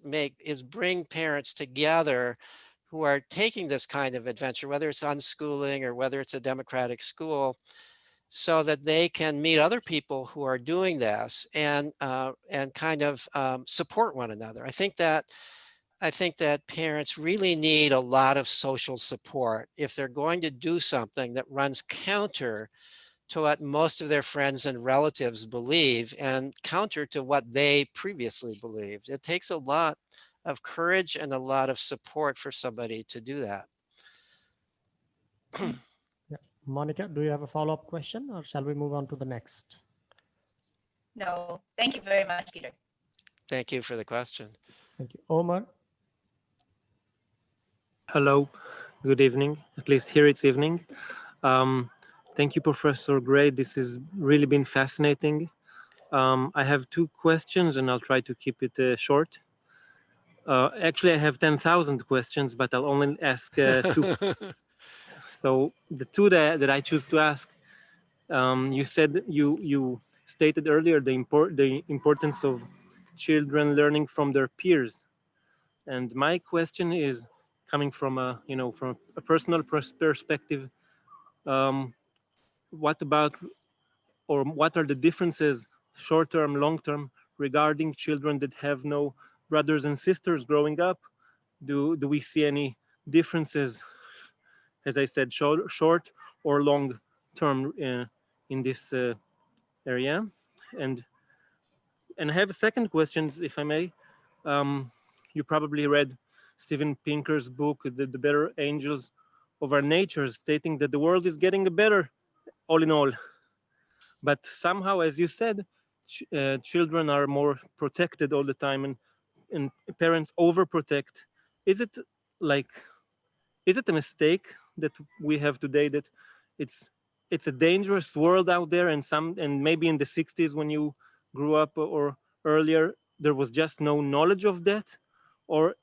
bring parents together who are taking this kind of adventure, whether it's unschooling or whether it's a democratic school, so that they can meet other people who are doing this and kind of support one another. I think that parents really need a lot of social support if they're going to do something that runs counter to what most of their friends and relatives believe and counter to what they previously believed. It takes a lot of courage and a lot of support for somebody to do that. Yeah. Monica, do you have a follow-up question or shall we move on to the next? No, thank you very much, Peter. Thank you for the question. Thank you. Omar? Hello, good evening. At least here it's evening. Thank you, Professor Gray. This has really been fascinating. I have two questions and I'll try to keep it short. Actually, I have 10,000 questions, but I'll only ask two. So the two that I choose to ask, you said you stated earlier the importance of children learning from their peers, and my question is coming from a from a personal perspective. What about, or what are the differences, short-term, long-term, regarding children that have no brothers and sisters growing up? Do we see any differences, as I said, short or long-term in this area? And I have a second question, if I may. You probably read Steven Pinker's book, The Better Angels of Our Nature, stating that the world is getting better, all in all. But somehow, as you said, children are more protected all the time, and parents overprotect is it like, is it a mistake that we have today that it's a dangerous world out there, and maybe in the 60s when you grew up or earlier there was just no knowledge of that, or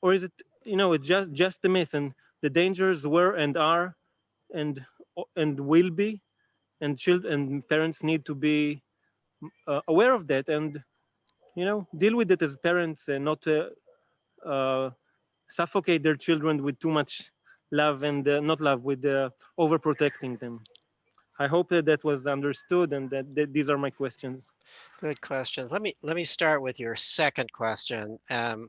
is it, it's just a myth, and the dangers were and are and will be, and children and parents need to be aware of that, and deal with it as parents, and not suffocate their children with too much love, and not love, with overprotecting them. I hope that that was understood, and that these are my questions. Good questions. Let me start with your second question, and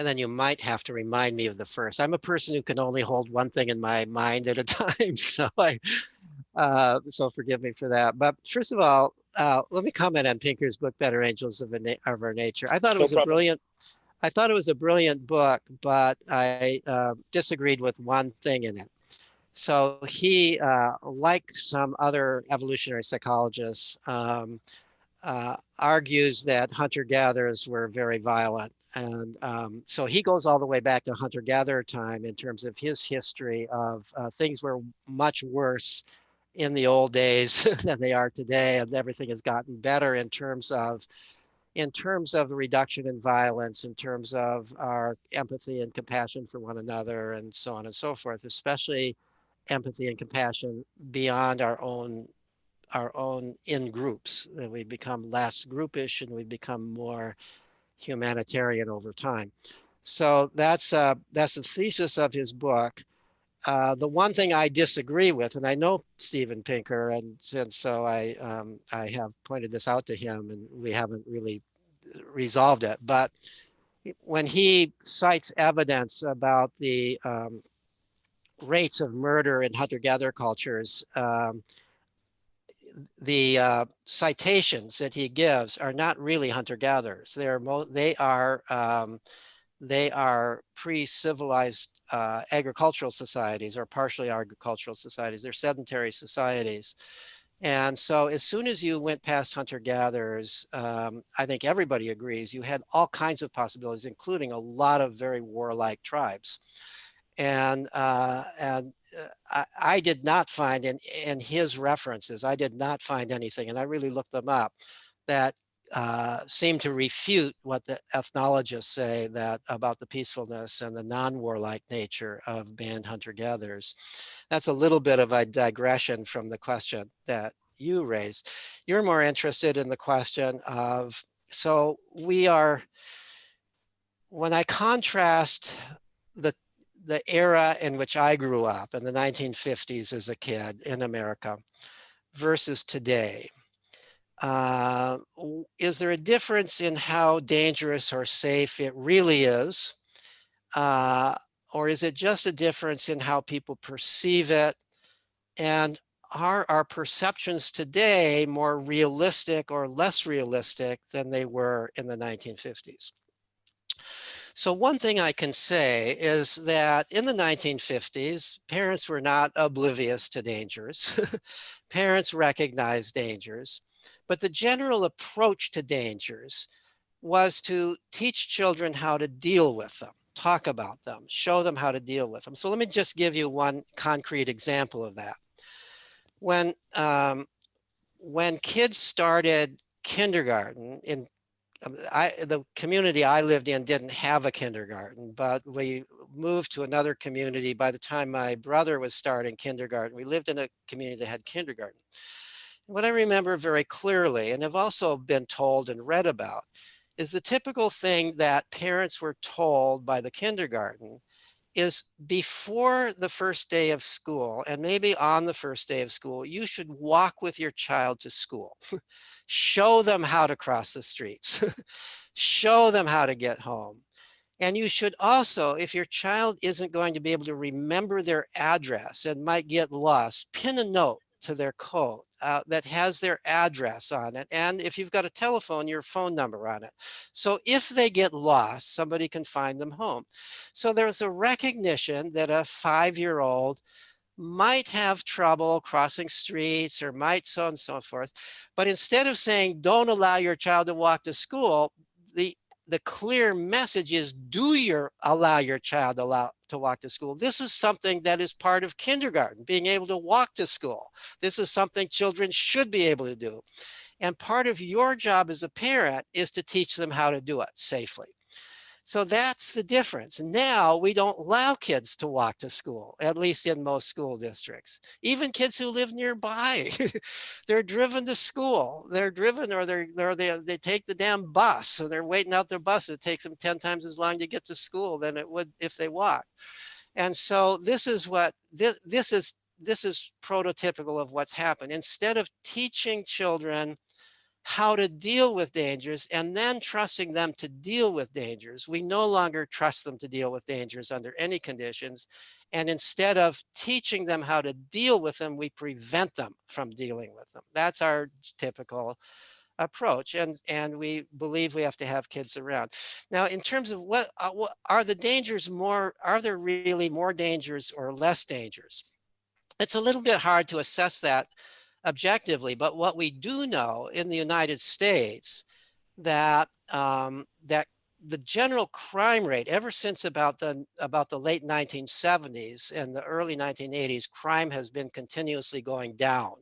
then you might have to remind me of the first. I'm a person who can only hold one thing in my mind at a time, so so forgive me for that. But first of all, let me comment on Pinker's book, Better Angels of Our Nature. I thought it was a brilliant book, but I disagreed with one thing in it. So he, like some other evolutionary psychologists, argues that hunter-gatherers were very violent. And so he goes all the way back to hunter-gatherer time in terms of his history of things were much worse in the old days than they are today, and everything has gotten better in terms of the reduction in violence, in terms of our empathy and compassion for one another, and so on and so forth, especially empathy and compassion beyond our own in groups. We become less groupish and we become more humanitarian over time. So that's the thesis of his book. The one thing I disagree with, and I know Steven Pinker, and so I have pointed this out to him, and we haven't really resolved it, but when he cites evidence about the rates of murder in hunter-gatherer cultures, the citations that he gives are not really hunter-gatherers. They are pre-civilized agricultural societies, or partially agricultural societies. They're sedentary societies. And so as soon as you went past hunter-gatherers, I think everybody agrees, you had all kinds of possibilities, including a lot of very warlike tribes. And I did not find in his references, I did not find anything, and I really looked them up, that seem to refute what the ethnologists say about the peacefulness and the non-warlike nature of band hunter-gatherers. That's a little bit of a digression from the question that you raised. You're more interested in the question of, so when I contrast the era in which I grew up in the 1950s as a kid in America versus today, is there a difference in how dangerous or safe it really is? Or is it just a difference in how people perceive it? And are our perceptions today more realistic or less realistic than they were in the 1950s? So one thing I can say is that in the 1950s, parents were not oblivious to dangers. Parents recognized dangers, but the general approach to dangers was to teach children how to deal with them, talk about them, show them how to deal with them. So let me just give you one concrete example of that. When kids started kindergarten the community I lived in didn't have a kindergarten, but we moved to another community. By the time my brother was starting kindergarten, we lived in a community that had kindergarten. What I remember very clearly, and have also been told and read about, is the typical thing that parents were told by the kindergarten is before the first day of school, and maybe on the first day of school, you should walk with your child to school. Show them how to cross the streets. Show them how to get home. And you should also, if your child isn't going to be able to remember their address and might get lost, pin a note to their coat that has their address on it. And if you've got a telephone, your phone number on it. So if they get lost, somebody can find them home. So there's a recognition that a 5-year-old might have trouble crossing streets or might so on and so forth. But instead of saying, don't allow your child to walk to school, the clear message is, allow your child to walk to school. This is something that is part of kindergarten, being able to walk to school. This is something children should be able to do. And part of your job as a parent is to teach them how to do it safely. So that's the difference. Now we don't allow kids to walk to school, at least in most school districts. Even kids who live nearby, they're driven to school. They're driven, or they take the damn bus. So they're waiting out their bus. It takes them 10 times as long to get to school than it would if they walk. And so this is what this is prototypical of what's happened. Instead of teaching children how to deal with dangers and then trusting them to deal with dangers, we no longer trust them to deal with dangers under any conditions. And instead of teaching them how to deal with them, we prevent them from dealing with them. That's our typical approach. And we believe we have to have kids around. Now, in terms of what are the dangers more, are there really more dangers or less dangers? It's a little bit hard to assess that objectively, but what we do know in the United States, that that the general crime rate ever since about the late 1970s and the early 1980s, crime has been continuously going down.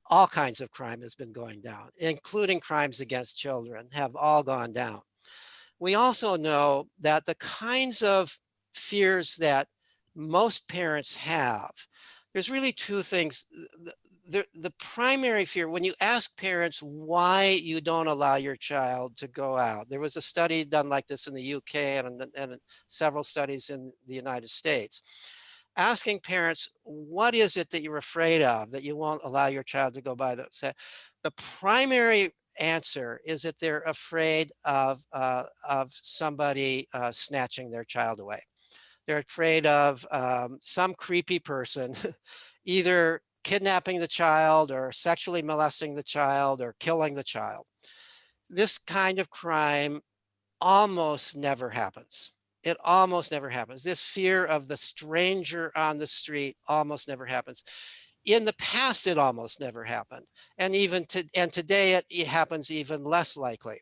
All kinds of crime has been going down, including crimes against children, have all gone down. We also know that the kinds of fears that most parents have, there's really two things. The primary fear, when you ask parents why you don't allow your child to go out, there was a study done like this in the UK and several studies in the United States, asking parents, what is it that you're afraid of that you won't allow your child to go by? The primary answer is that they're afraid of somebody snatching their child away. They're afraid of some creepy person either kidnapping the child or sexually molesting the child or killing the child. This kind of crime almost never happens. It almost never happens. This fear of the stranger on the street almost never happens. In the past, it almost never happened. And today it happens even less likely.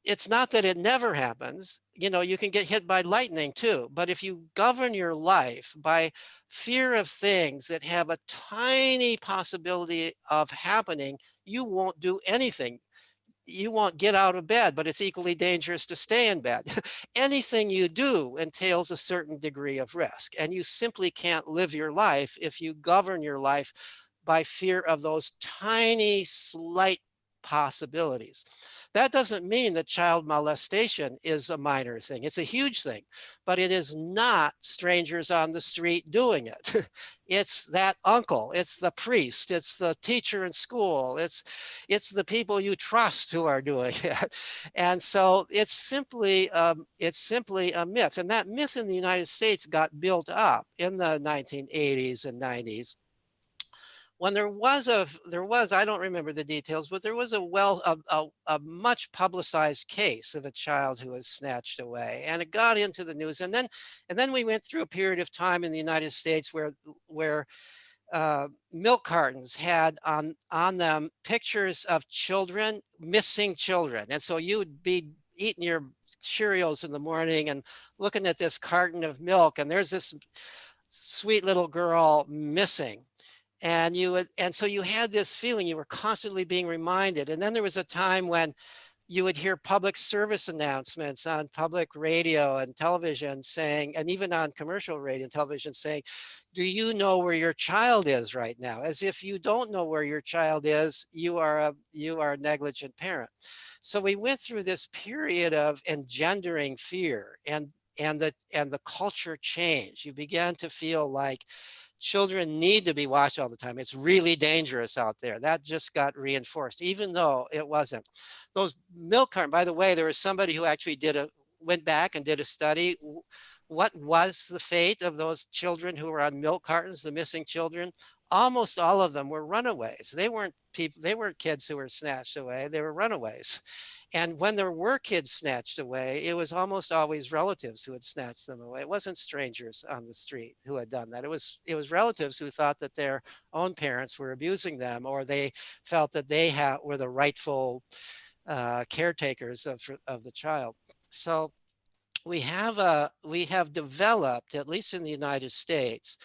It's not that it never happens. You know, you can get hit by lightning too, but if you govern your life by fear of things that have a tiny possibility of happening, you won't do anything. You won't get out of bed, but it's equally dangerous to stay in bed. Anything you do entails a certain degree of risk, and you simply can't live your life if you govern your life by fear of those tiny, slight possibilities. That doesn't mean that child molestation is a minor thing. It's a huge thing, but it is not strangers on the street doing it. It's that uncle, it's the priest, it's the teacher in school, it's the people you trust who are doing it. And so it's simply a myth. And that myth in the United States got built up in the 1980s and 90s. When there was, I don't remember the details, but there was a much publicized case of a child who was snatched away, and it got into the news. And then we went through a period of time in the United States where milk cartons had on them pictures of children, missing children. And so you would be eating your Cheerios in the morning and looking at this carton of milk, and there's this sweet little girl missing. And so you had this feeling, you were constantly being reminded. And then there was a time when you would hear public service announcements on public radio and television saying, and even on commercial radio and television saying, do you know where your child is right now? As if you don't know where your child is, you are a negligent parent. So we went through this period of engendering fear, and the culture changed. You began to feel like children need to be watched all the time. It's really dangerous out there. That just got reinforced, even though it wasn't. Those milk cartons, by the way, there was somebody who actually went back and did a study. What was the fate of those children who were on milk cartons, the missing children? Almost all of them were runaways. They weren't kids who were snatched away. They were runaways. And when there were kids snatched away, it was almost always relatives who had snatched them away. It wasn't strangers on the street who had done that. It was relatives who thought that their own parents were abusing them, or they felt that they were the rightful caretakers of the child. So we have developed, at least in the United States,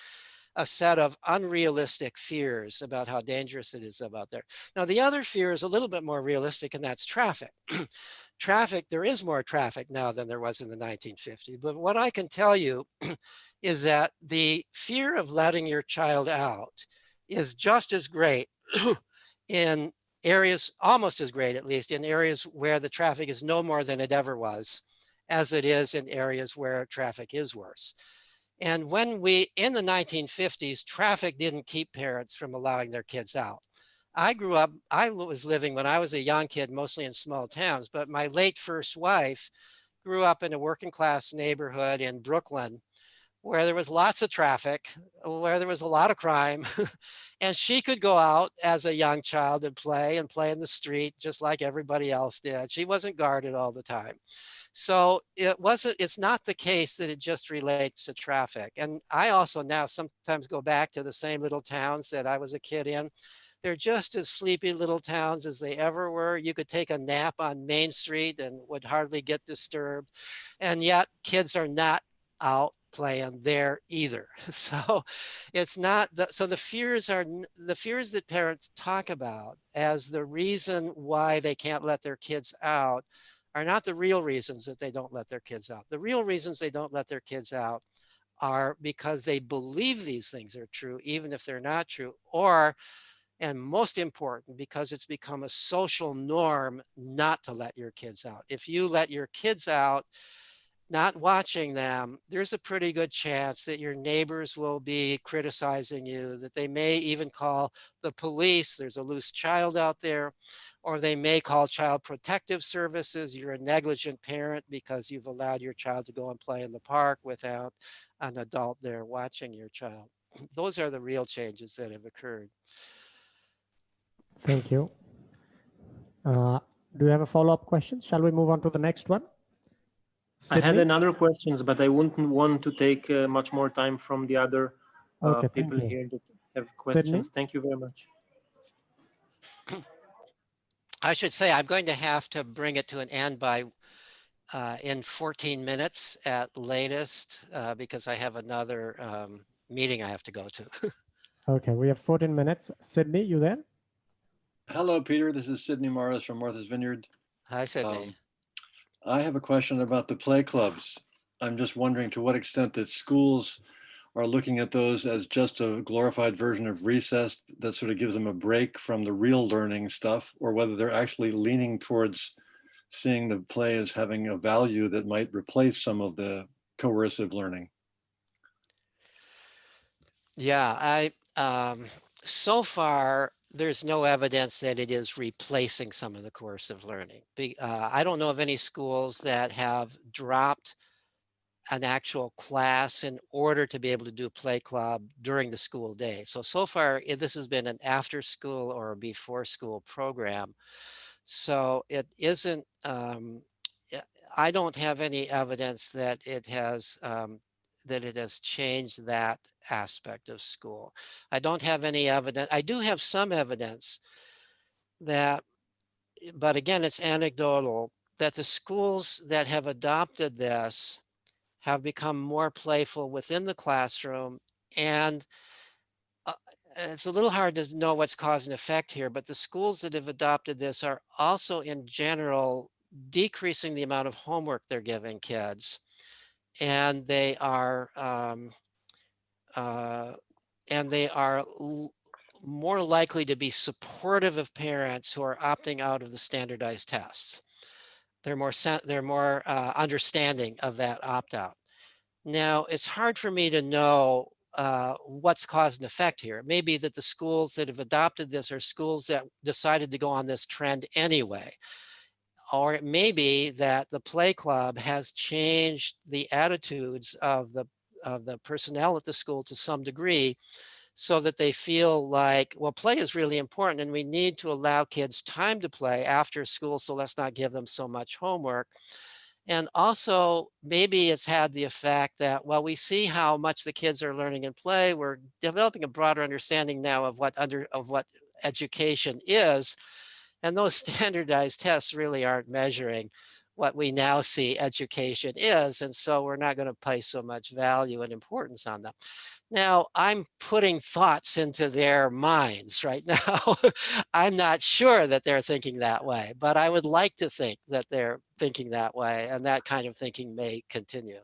a set of unrealistic fears about how dangerous it is out there. Now, the other fear is a little bit more realistic, and that's traffic. Traffic, there is more traffic now than there was in the 1950s. But what I can tell you is that the fear of letting your child out is just as great in areas, almost as great at least, in areas where the traffic is no more than it ever was, as it is in areas where traffic is worse. And when in the 1950s, traffic didn't keep parents from allowing their kids out. I was living when I was a young kid, mostly in small towns, but my late first wife grew up in a working class neighborhood in Brooklyn where there was lots of traffic, where there was a lot of crime. And she could go out as a young child and play in the street just like everybody else did. She wasn't guarded all the time. So it's not the case that it just relates to traffic. And I also now sometimes go back to the same little towns that I was a kid in. They're just as sleepy little towns as they ever were. You could take a nap on Main Street and would hardly get disturbed. And yet kids are not out playing there either. So it's not, so the fears that parents talk about as the reason why they can't let their kids out are not the real reasons that they don't let their kids out. The real reasons they don't let their kids out are because they believe these things are true, even if they're not true, or, and most important, because it's become a social norm not to let your kids out. If you let your kids out, not watching them, there's a pretty good chance that your neighbors will be criticizing you, that they may even call the police, there's a loose child out there, or they may call child protective services. You're a negligent parent because you've allowed your child to go and play in the park without an adult there watching your child. Those are the real changes that have occurred. Thank you. Do you have a follow-up question? Shall we move on to the next one? Sydney? I had another questions, but I wouldn't want to take much more time from the other people here that have questions. Sydney? Thank you very much. I should say I'm going to have to bring it to an end by in 14 minutes at latest because I have another meeting I have to go to. Okay, we have 14 minutes. Sydney, you there? Hello, Peter. This is Sydney Morris from Martha's Vineyard. Hi, Sydney. I have a question about the play clubs. I'm just wondering to what extent that schools are looking at those as just a glorified version of recess that sort of gives them a break from the real learning stuff, or whether they're actually leaning towards seeing the play as having a value that might replace some of the coercive learning. Yeah, so far, there's no evidence that it is replacing some of the coercive learning. I don't know of any schools that have dropped an actual class in order to be able to do play club during the school day. So far, this has been an after school or before school program. So it isn't, I don't have any evidence that it has changed that aspect of school. I don't have any evidence. I do have some evidence that, but again, it's anecdotal, that the schools that have adopted this have become more playful within the classroom. And it's a little hard to know what's cause and effect here, but the schools that have adopted this are also in general decreasing the amount of homework they're giving kids. And they are more likely to be supportive of parents who are opting out of the standardized tests. They're more understanding of that opt-out. Now, it's hard for me to know what's cause and effect here. It may be that the schools that have adopted this are schools that decided to go on this trend anyway. Or it may be that the play club has changed the attitudes of the personnel at the school to some degree, so that they feel like, well, play is really important and we need to allow kids time to play after school, so let's not give them so much homework. And also, maybe it's had the effect that, well, we see how much the kids are learning in play. We're developing a broader understanding now of what education is. And those standardized tests really aren't measuring what we now see education is. And so we're not going to place so much value and importance on them. Now, I'm putting thoughts into their minds right now. I'm not sure that they're thinking that way, but I would like to think that they're thinking that way, and that kind of thinking may continue.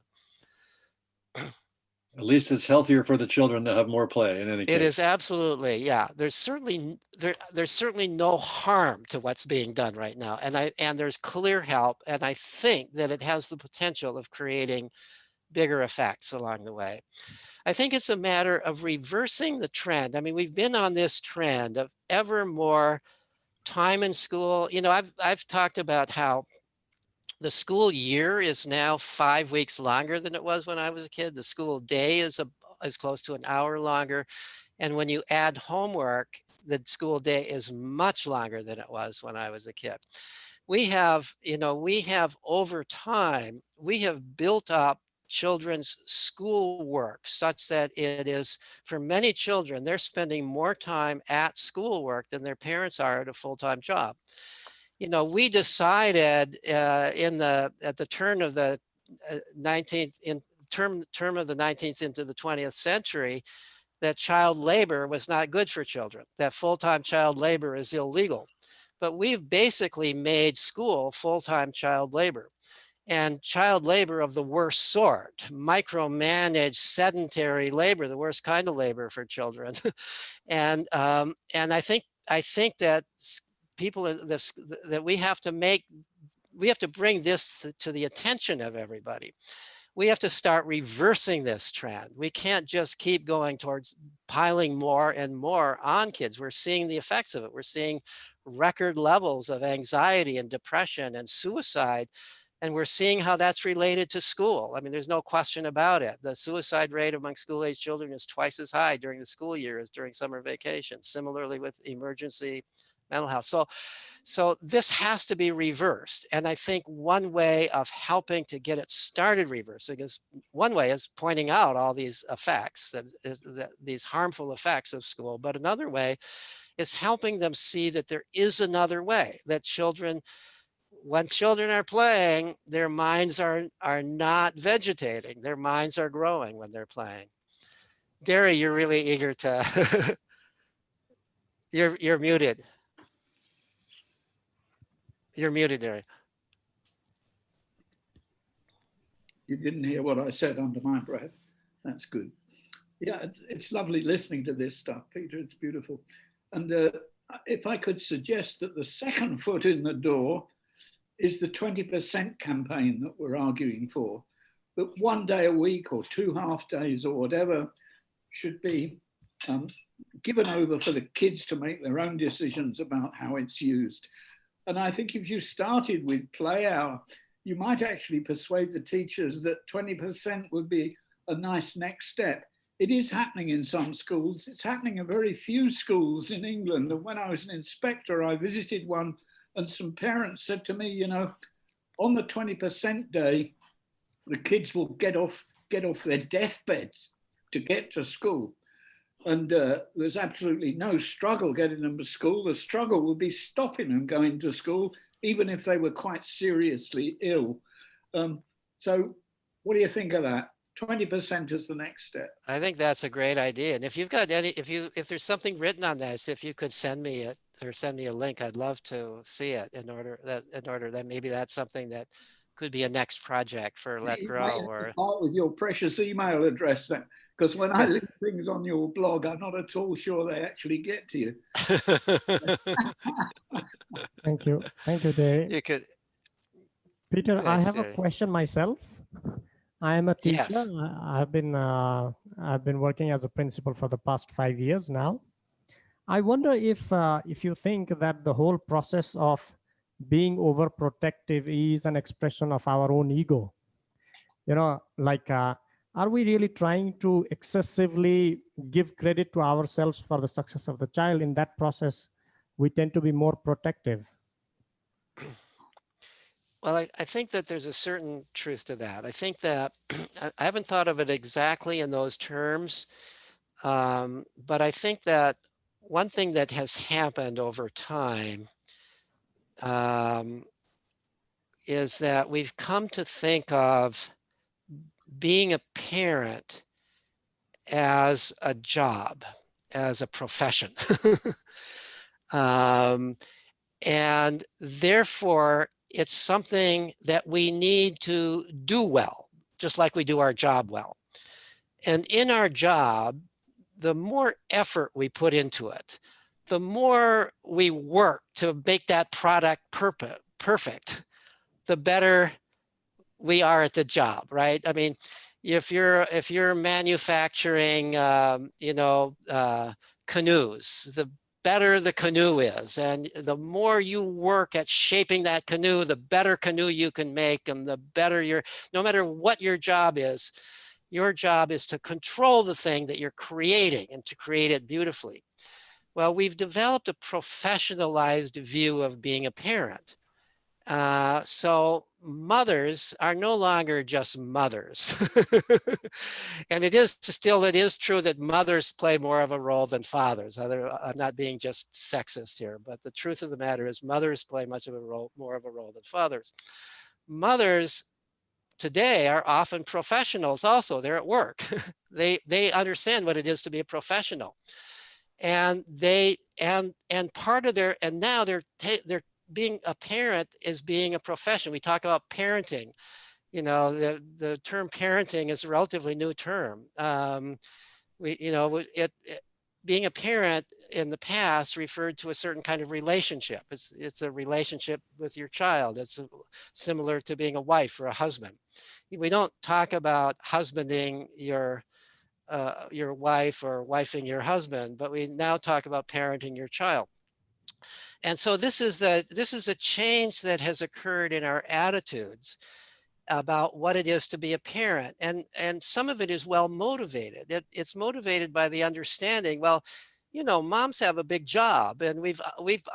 At least it's healthier for the children to have more play in any case. It is absolutely, yeah. There's certainly no harm to what's being done right now, and there's clear help, and I think that it has the potential of creating bigger effects along the way. I think it's a matter of reversing the trend. I mean, we've been on this trend of ever more time in school. You know, I've talked about how the school year is now 5 weeks longer than it was when I was a kid. The school day is close to an hour longer. And when you add homework, the school day is much longer than it was when I was a kid. We have over time, we have built up children's schoolwork such that it is, for many children, they're spending more time at schoolwork than their parents are at a full-time job. You know, we decided at the turn of the 19th term of the 19th into the 20th century that child labor was not good for children, that full-time child labor is illegal. But we've basically made school full-time child labor, and child labor of the worst sort, micromanaged sedentary labor, the worst kind of labor for children. And I think that people that we have to bring this to the attention of everybody. We have to start reversing this trend. We can't just keep going towards piling more and more on kids. We're seeing the effects of it. We're seeing record levels of anxiety and depression and suicide. And we're seeing how that's related to school. I mean, there's no question about it. The suicide rate among school-age children is twice as high during the school year as during summer vacation. Similarly with emergency mental health. So this has to be reversed. And I think one way of helping to get it started reversing is, one way is pointing out all these effects, these harmful effects of school. But another way is helping them see that there is another way, that when children are playing, their minds are not vegetating. Their minds are growing when they're playing. Derry, you're really eager to, you're muted. You're muted, Derry. You didn't hear what I said under my breath. That's good. Yeah, it's lovely listening to this stuff, Peter. It's beautiful. And if I could suggest that the second foot in the door is the 20% campaign that we're arguing for, that 1 day a week or 2 half days or whatever should be given over for the kids to make their own decisions about how it's used. And I think if you started with play hour, you might actually persuade the teachers that 20% would be a nice next step. It is happening in some schools. It's happening in very few schools in England. And when I was an inspector, I visited one, and some parents said to me, you know, on the 20% day, the kids will get off their deathbeds to get to school. And there's absolutely no struggle getting them to school. The struggle will be stopping them going to school, even if they were quite seriously ill. So what do you think of that? 20% is the next step. I think that's a great idea. And if you've got if there's something written on this, if you could send me it or send me a link, I'd love to see it in order that maybe that's something that could be a next project for Let Grow. Or start with your precious email address then, because when I leave things on your blog, I'm not at all sure they actually get to you. Thank you, Dave. You could, Peter, thanks, I have Derry. a question myself. I am a teacher. Yes. I've been working as a principal for the past 5 years now. I wonder if you think that the whole process of being overprotective is an expression of our own ego. You know, like, are we really trying to excessively give credit to ourselves for the success of the child? In that process, we tend to be more protective. Well, I think that there's a certain truth to that. I think that I haven't thought of it exactly in those terms, but I think that one thing that has happened over time is that we've come to think of being a parent as a job, as a profession. And therefore, it's something that we need to do well, just like we do our job well. And in our job, the more effort we put into it, the more we work to make that product perfect, the better we are at the job, right? I mean, if you're manufacturing, canoes, the better the canoe is, and the more you work at shaping that canoe, the better canoe you can make, and the better no matter what your job is to control the thing that you're creating and to create it beautifully. Well, we've developed a professionalized view of being a parent. So mothers are no longer just mothers. And it is true that mothers play more of a role than fathers. I'm not being just sexist here, but the truth of the matter is mothers play more of a role than fathers. Mothers today are often professionals also. They're at work. They understand what it is to be a professional. And now they're being a parent is being a profession. We talk about parenting. You know, the term parenting is a relatively new term. Being a parent in the past referred to a certain kind of relationship. It's a relationship with your child. It's similar to being a wife or a husband. We don't talk about husbanding your wife or wifing your husband, but we now talk about parenting your child. And so this is a change that has occurred in our attitudes about what it is to be a parent. And some of it is well motivated. It's motivated by the understanding, well, you know, moms have a big job, and we've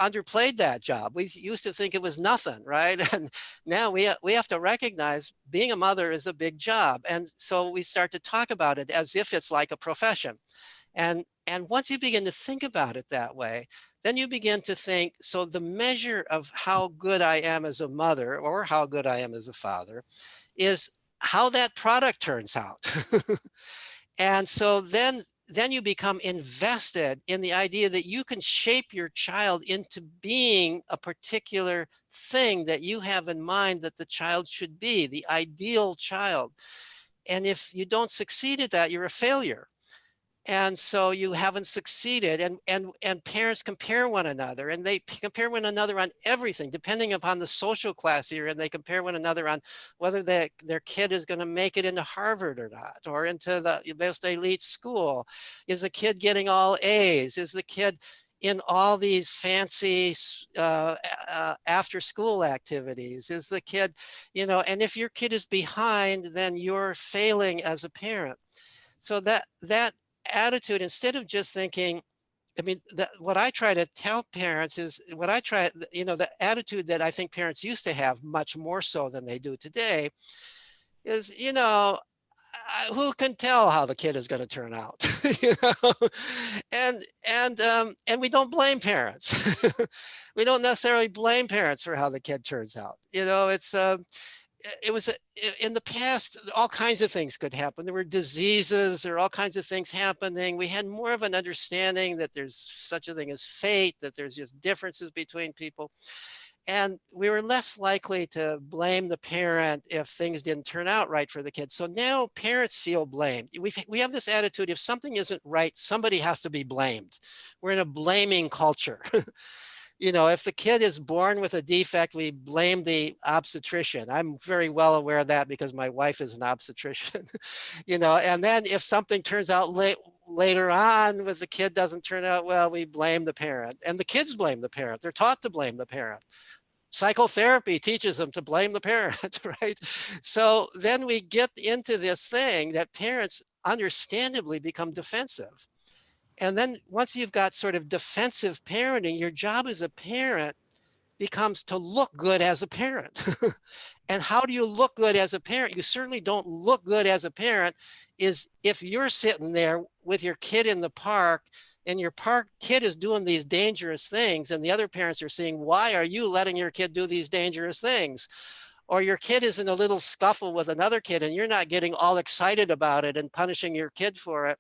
underplayed that job. We used to think it was nothing, right? And now we have to recognize being a mother is a big job. And so we start to talk about it as if it's like a profession. And once you begin to think about it that way, then you begin to think, so the measure of how good I am as a mother or how good I am as a father is how that product turns out. And so then you become invested in the idea that you can shape your child into being a particular thing that you have in mind that the child should be, the ideal child. And if you don't succeed at that, you're a failure. And so you haven't succeeded, and parents compare one another, and they compare one another on everything, depending upon the social class you're in. They compare one another on whether their kid is going to make it into Harvard or not, or into the most elite school. Is the kid getting all A's? Is the kid in all these fancy after school activities? Is the kid, you know, and if your kid is behind, then you're failing as a parent. So that attitude, instead of just thinking, I mean, what I try to tell parents is the attitude that I think parents used to have much more so than they do today is, you know, who can tell how the kid is going to turn out? You know? And we don't blame parents. We don't necessarily blame parents for how the kid turns out. You know, it was in the past, all kinds of things could happen. There were diseases, there were all kinds of things happening. We had more of an understanding that there's such a thing as fate, that there's just differences between people. And we were less likely to blame the parent if things didn't turn out right for the kid. So now parents feel blamed. We have this attitude, if something isn't right, somebody has to be blamed. We're in a blaming culture. You know, if the kid is born with a defect, we blame the obstetrician. I'm very well aware of that because my wife is an obstetrician. You know, and then if something turns out later on with the kid doesn't turn out well, we blame the parent, and the kids blame the parent. They're taught to blame the parent. Psychotherapy teaches them to blame the parent, right? So then we get into this thing that parents understandably become defensive. And then once you've got sort of defensive parenting, your job as a parent becomes to look good as a parent. And how do you look good as a parent? You certainly don't look good as a parent is if you're sitting there with your kid in the park and your kid is doing these dangerous things, and the other parents are saying, why are you letting your kid do these dangerous things? Or your kid is in a little scuffle with another kid and you're not getting all excited about it and punishing your kid for it,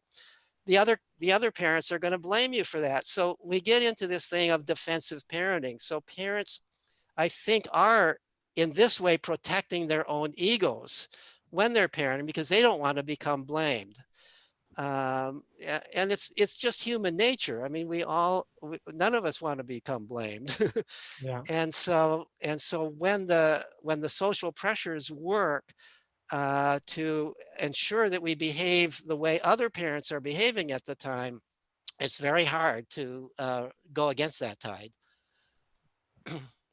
the other parents are going to blame you for that. So we get into this thing of defensive parenting. So parents, I think, are in this way protecting their own egos when they're parenting because they don't want to become blamed. And it's just human nature. I mean, none of us want to become blamed. Yeah. And so when the social pressures work to ensure that we behave the way other parents are behaving at the time, it's very hard to go against that tide.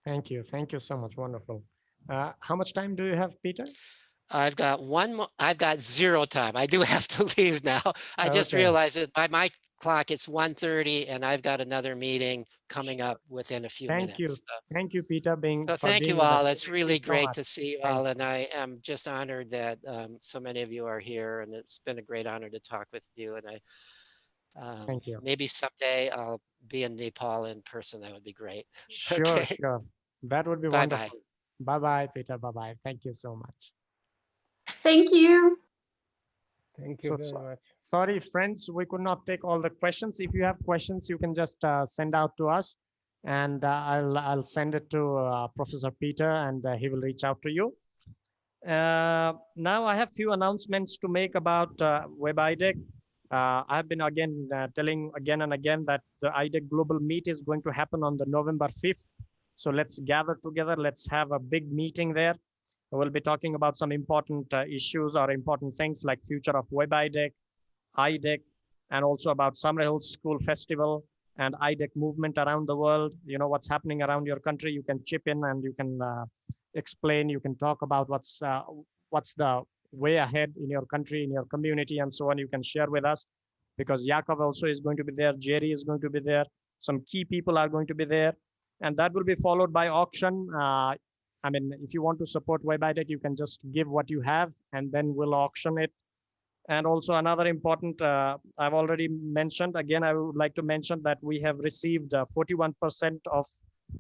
Thank you so much. Wonderful. How much time do you have, Peter? I've got I've got 0 time. I do have to leave now. I just realized that by my clock it's 1:30 and I've got another meeting coming up within a few minutes. Thank you, Peter. So thank you all. It's really great to see you all. And I am just honored that so many of you are here, and it's been a great honor to talk with you. And thank you. Maybe someday I'll be in Nepal in person. That would be great. Sure, Okay. sure. That would be Bye-bye. wonderful. Bye-bye, Peter. Bye-bye. Thank you so much. Thank you. Thank you very much. Sorry, friends, we could not take all the questions. If you have questions, you can just send out to us, and I'll send it to Professor Peter, and he will reach out to you. Now I have few announcements to make about WebIDEC. I've been telling again and again that the IDEC Global Meet is going to happen on the November 5th. So let's gather together. Let's have a big meeting there. We'll be talking about some important issues or important things like future of WebIDEC, IDEC, and also about Summer Hills School Festival and IDEC movement around the world. You know, what's happening around your country. You can chip in and you can explain, you can talk about what's the way ahead in your country, in your community, and so on. You can share with us, because Yakov also is going to be there, Jerry is going to be there, some key people are going to be there, and that will be followed by auction. I mean, if you want to support WebIDEC, you can just give what you have, and then we'll auction it. And also another important, I've already mentioned, again, I would like to mention that we have received 41% of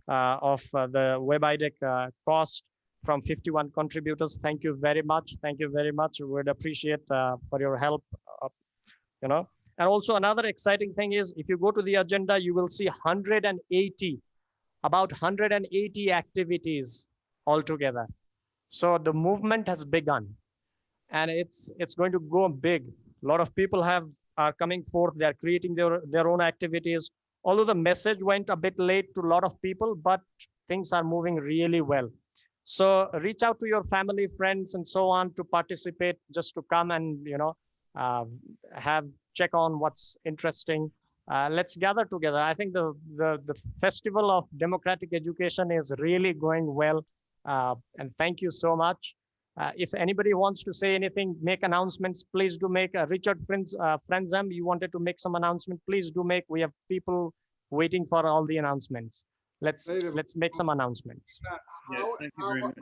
the WebIDEC cost from 51 contributors. Thank you very much. Thank you very much. We would appreciate for your help, you know. And also another exciting thing is, if you go to the agenda, you will see about 180 activities altogether. So the movement has begun, and it's going to go big. A lot of people are coming forth. They're creating their own activities. Although the message went a bit late to a lot of people, but things are moving really well. So reach out to your family, friends, and so on to participate, just to come and, you know, check on what's interesting. Let's gather together. I think the Festival of Democratic Education is really going well. And thank you so much. If anybody wants to say anything, make announcements, please do make. Richard Frenzem, you wanted to make some announcement, please do make. We have people waiting for all the announcements. Let's make some announcements. Yes, thank you very much.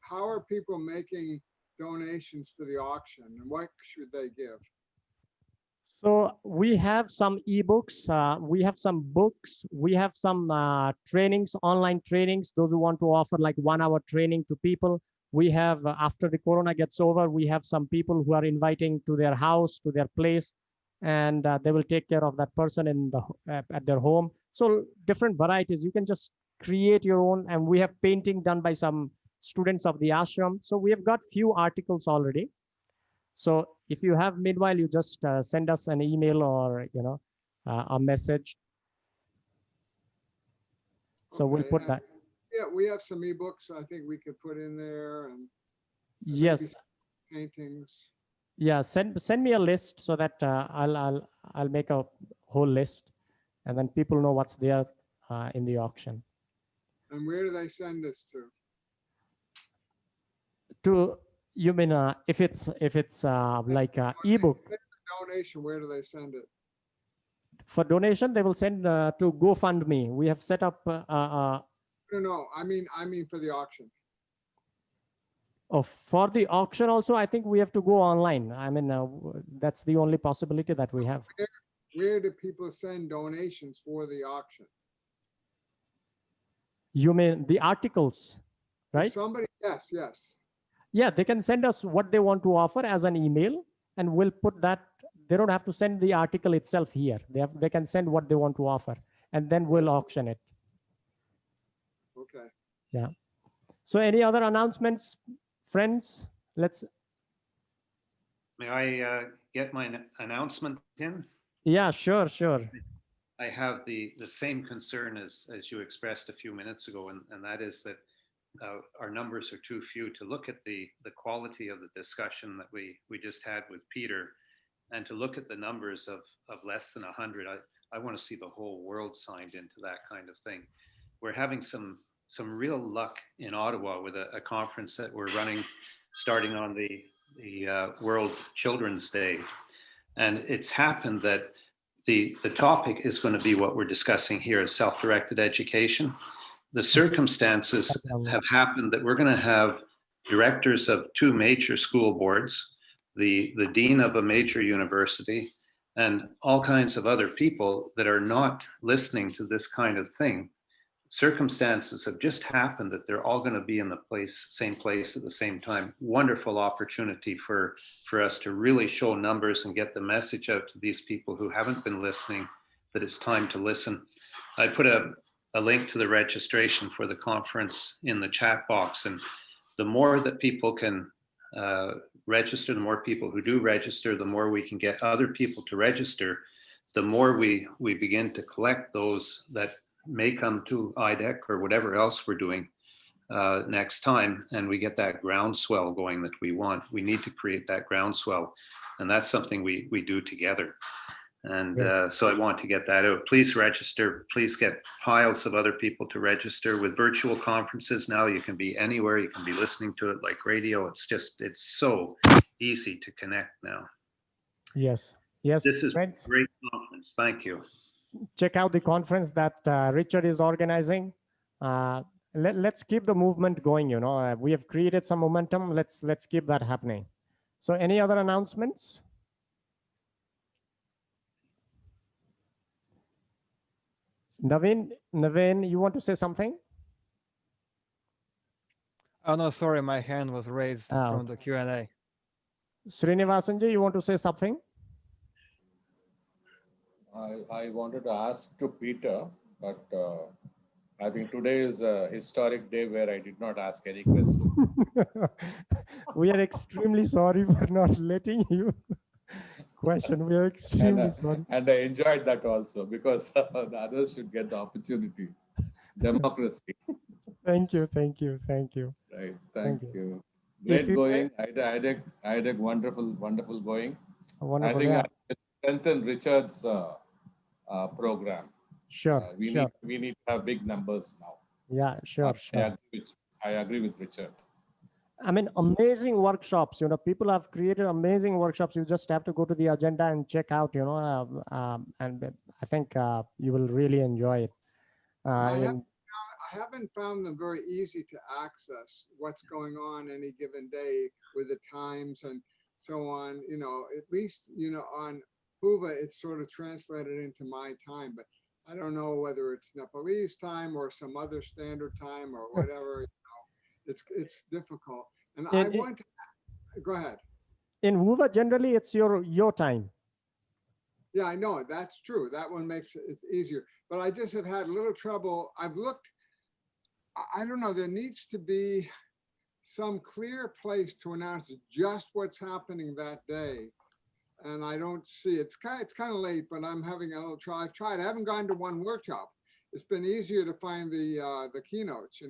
How are people making donations for the auction, and what should they give? So we have some ebooks, we have some books, we have some trainings, online trainings, those who want to offer like 1-hour training to people. We have, after the corona gets over, we have some people who are inviting to their house, to their place, and they will take care of that person at their home. So different varieties, you can just create your own, and we have painting done by some students of the ashram. So we have got few articles already. So if you have, meanwhile, you just send us an email or, you know, a message. So we'll put that. Yeah, we have some ebooks I think we could put in there, and yes, paintings. Yeah, send me a list so that I'll make a whole list, and then people know what's there in the auction. And where do they send this to? To, you mean if it's like an ebook? Donation, where do they send it? For donation, they will send to GoFundMe. We have set up. No, I mean for the auction. Oh, for the auction also, I think we have to go online. I mean, that's the only possibility that we have. where do people send donations for the auction? You mean the articles, right? Somebody, yes, yes. Yeah, they can send us what they want to offer as an email, and we'll put that. They don't have to send the article itself here. They can send what they want to offer, and then we'll auction it. Okay. Yeah. So any other announcements, friends? Let's. May I get my announcement in? Yeah, sure, sure. I have the same concern as you expressed a few minutes ago, and that is that our numbers are too few to look at the quality of the discussion that we just had with Peter, and to look at the numbers of less than 100. I want to see the whole world signed into that kind of thing. We're having some real luck in Ottawa with a conference that we're running starting on the World Children's Day. And it's happened that the topic is going to be what we're discussing here, self-directed education. The circumstances have happened that we're going to have directors of 2 major school boards, the dean of a major university, and all kinds of other people that are not listening to this kind of thing. Circumstances have just happened that they're all going to be in the same place at the same time. Wonderful opportunity for us to really show numbers and get the message out to these people who haven't been listening, that it's time to listen. I put a link to the registration for the conference in the chat box, and the more that people can register, the more people who do register, the more we can get other people to register, the more we begin to collect those that may come to IDEC or whatever else we're doing next time, and we get that groundswell going that we want. We need to create that groundswell, and that's something we do together. And so I want to get that out. Please register. Please get piles of other people to register. With virtual conferences now, you can be anywhere. You can be listening to it like radio. It's so easy to connect now. Yes. Yes. This is friends. a great conference. Thank you. Check out the conference that Richard is organizing. Let's keep the movement going. We have created some momentum. Let's keep that happening. So any other announcements? Naveen, you want to say something? Oh, no, sorry. My hand was raised from the Q&A. Srinivasanji, you want to say something? I wanted to ask to Peter, but I think today is a historic day where I did not ask any questions. We are extremely sorry for not letting you question. We are extremely sorry. And I enjoyed that also, because the others should get the opportunity. Democracy. Thank you. Right. Thank you. Great going. IDEC, wonderful going. Wonderful, I think I strengthen Richard's program. Sure. We need to have big numbers now. Yeah, sure. I agree with Richard. I mean, amazing workshops. People have created amazing workshops. You just have to go to the agenda and check out. And I think you will really enjoy it. I haven't found them very easy to access. What's going on any given day with the times and so on. At least on Huva, it's sort of translated into my time, but I don't know whether it's Nepalese time or some other standard time or whatever. It's difficult. And I want to go ahead. In Huva, generally, it's your time. Yeah, I know that's true. That one makes it easier. But I just have had a little trouble. I've looked. I don't know. There needs to be some clear place to announce just what's happening that day. And I don't see it. It's kind of late, but I'm having a little try. I've tried. I haven't gone to one workshop. It's been easier to find the keynotes,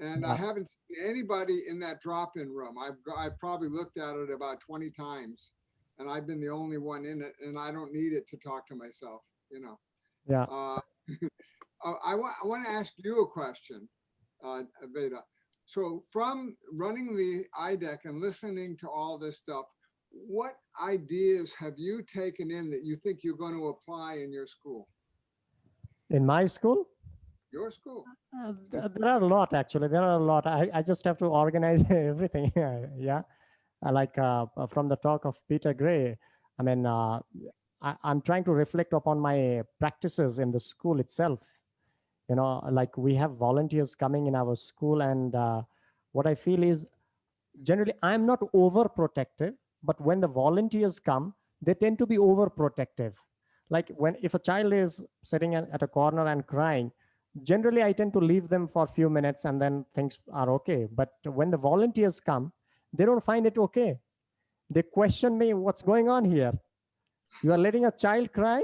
and I haven't seen anybody in that drop-in room. I've probably looked at it about 20 times, and I've been the only one in it, and I don't need it to talk to myself, Yeah. I want to ask you a question, Veda. So from running the IDEC and listening to all this stuff, what ideas have you taken in that you think you're going to apply in your school? In my school? Your school? There are a lot, actually. There are a lot. I just have to organize everything. Yeah. Like from the talk of Peter Gray, I mean, I'm trying to reflect upon my practices in the school itself. You know, like we have volunteers coming in our school, and what I feel is generally I'm not overprotective, but when the volunteers come, they tend to be overprotective. Like if a child is sitting at a corner and crying, generally I tend to leave them for a few minutes and then things are okay. But when the volunteers come, they don't find it okay. They question me, what's going on here? You are letting a child cry?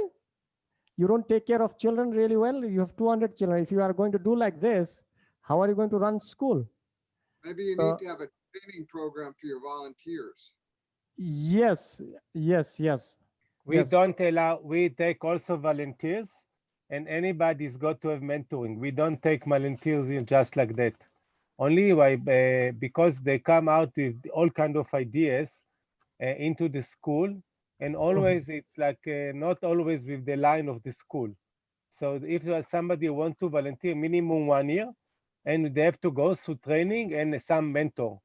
You don't take care of children really well? You have 200 children. If you are going to do like this, how are you going to run school? Maybe you need to have a training program for your volunteers. Yes. We don't allow, we take also volunteers, and anybody's got to have mentoring. We don't take volunteers in just like that. Only because they come out with all kind of ideas into the school, and always it's like not always with the line of the school. So if somebody wants to volunteer minimum 1 year, and they have to go through training and some mentor.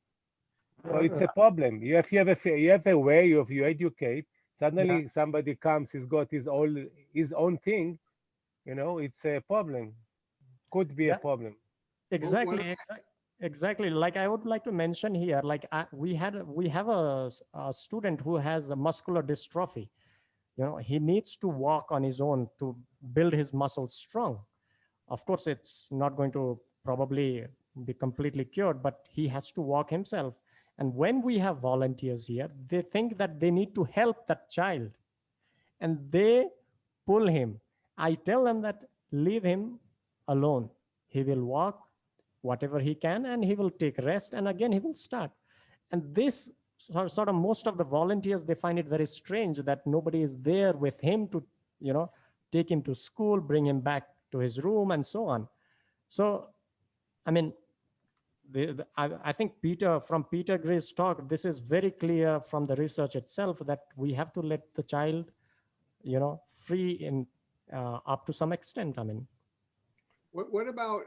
So it's a problem. You have a way you educate. Suddenly somebody comes, he's got his own thing, you know, it's a problem. Could be a problem. Exactly. Like I would like to mention here, like we have a student who has a muscular dystrophy. You know, he needs to walk on his own to build his muscles strong. Of course, it's not going to probably be completely cured, but he has to walk himself. And when we have volunteers here, they think that they need to help that child and they pull him. I tell them that leave him alone. He will walk whatever he can and he will take rest and again he will start. And this sort of most of the volunteers, they find it very strange that nobody is there with him to, you know, take him to school, bring him back to his room and so on. So, I mean, I think from Peter Gray's talk, this is very clear from the research itself that we have to let the child, you know, free in up to some extent. I mean, what about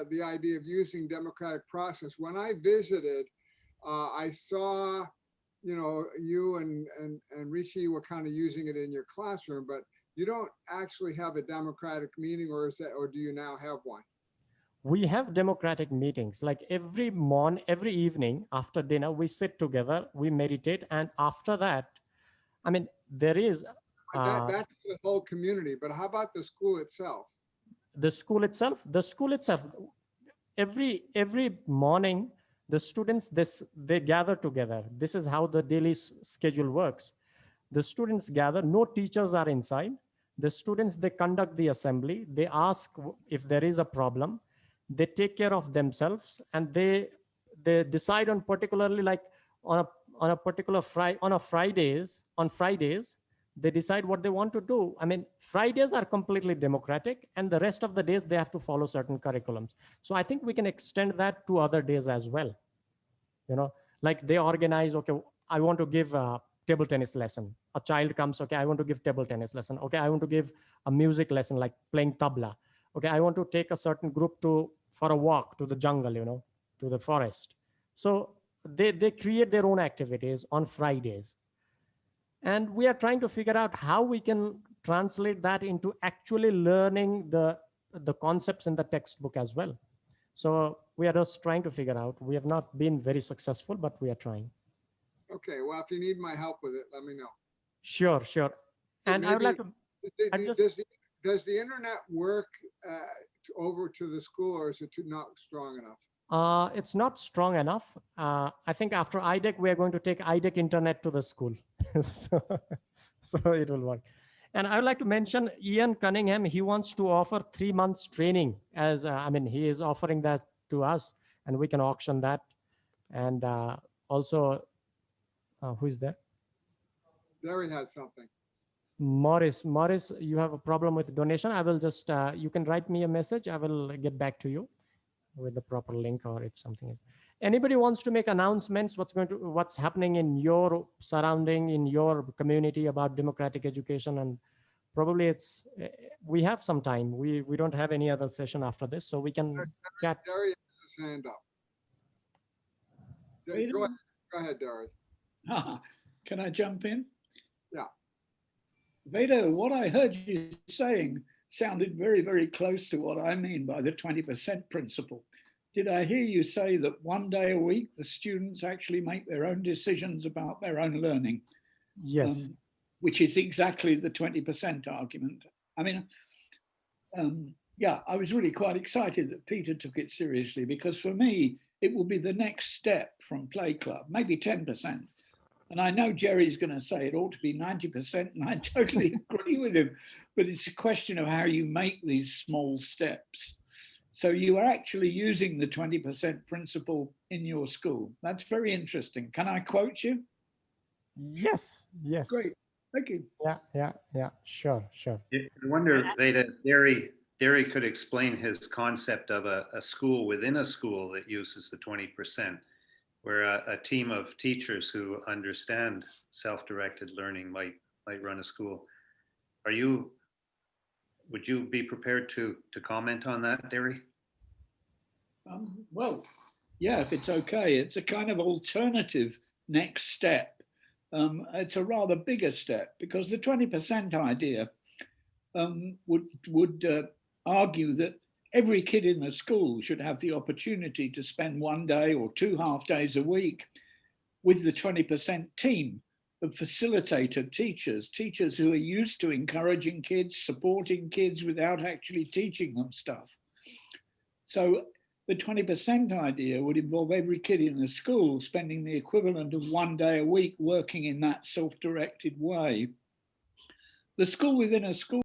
the idea of using democratic process? When I visited, I saw, you know, you and Rishi were kind of using it in your classroom, but you don't actually have a democratic meeting, or do you now have one? We have democratic meetings. Like every evening after dinner, we sit together, we meditate, and after that, I mean, there is that's the whole community. But how about the school itself? The school itself. Every morning, the students they gather together. This is how the daily schedule works. The students gather. No teachers are inside. The students, they conduct the assembly. They ask if there is a problem. They take care of themselves, and they decide on particularly like on a particular Fridays, they decide what they want to do. I mean, Fridays are completely democratic, and the rest of the days they have to follow certain curriculums. So I think we can extend that to other days as well. You know, like they organize, okay, I want to give a table tennis lesson. A child comes, okay, I want to give table tennis lesson. Okay, I want to give a music lesson like playing tabla. Okay, I want to take a certain group for a walk to the jungle, you know, to the forest. So they create their own activities on Fridays. And we are trying to figure out how we can translate that into actually learning the concepts in the textbook as well. So we are just trying to figure out. We have not been very successful, but we are trying. Okay, well, if you need my help with it, let me know. Sure. And I would like to does the internet work over to the school, or is it not strong enough? It's not strong enough. I think after IDEC, we are going to take IDEC internet to the school. so it will work. And I would like to mention Ian Cunningham. He wants to offer 3 months training as, I mean, he is offering that to us and we can auction that. And also, who is there? Larry has something. Morris, you have a problem with donation. I will just, you can write me a message. I will get back to you with the proper link, or if something is. Anybody wants to make announcements, what's happening in your surrounding, in your community about democratic education? And probably we have some time. We don't have any other session after this, so we can chat. Dari has his hand up. Go ahead, Dari. Can I jump in? Yeah. Veda, what I heard you saying sounded very, very close to what I mean by the 20% principle. Did I hear you say that one day a week, the students actually make their own decisions about their own learning? Yes. Which is exactly the 20% argument. I mean, yeah, I was really quite excited that Peter took it seriously, because for me, it will be the next step from Play Club, maybe 10%. And I know Jerry's going to say it ought to be 90%, and I totally agree with him. But it's a question of how you make these small steps. So you are actually using the 20% principle in your school. That's very interesting. Can I quote you? Yes, yes. Great, thank you. Yeah, sure. I wonder, Veda, Derry could explain his concept of a school within a school that uses the 20%, where a team of teachers who understand self-directed learning might run a school. Would you be prepared to comment on that, Derry? Well, yeah, if it's okay. It's a kind of alternative next step. It's a rather bigger step, because the 20% idea would argue that every kid in the school should have the opportunity to spend one day or 2 half days a week with the 20% team of facilitator teachers who are used to encouraging kids, supporting kids without actually teaching them stuff. So the 20% idea would involve every kid in the school spending the equivalent of 1 day a week working in that self-directed way. The school within a school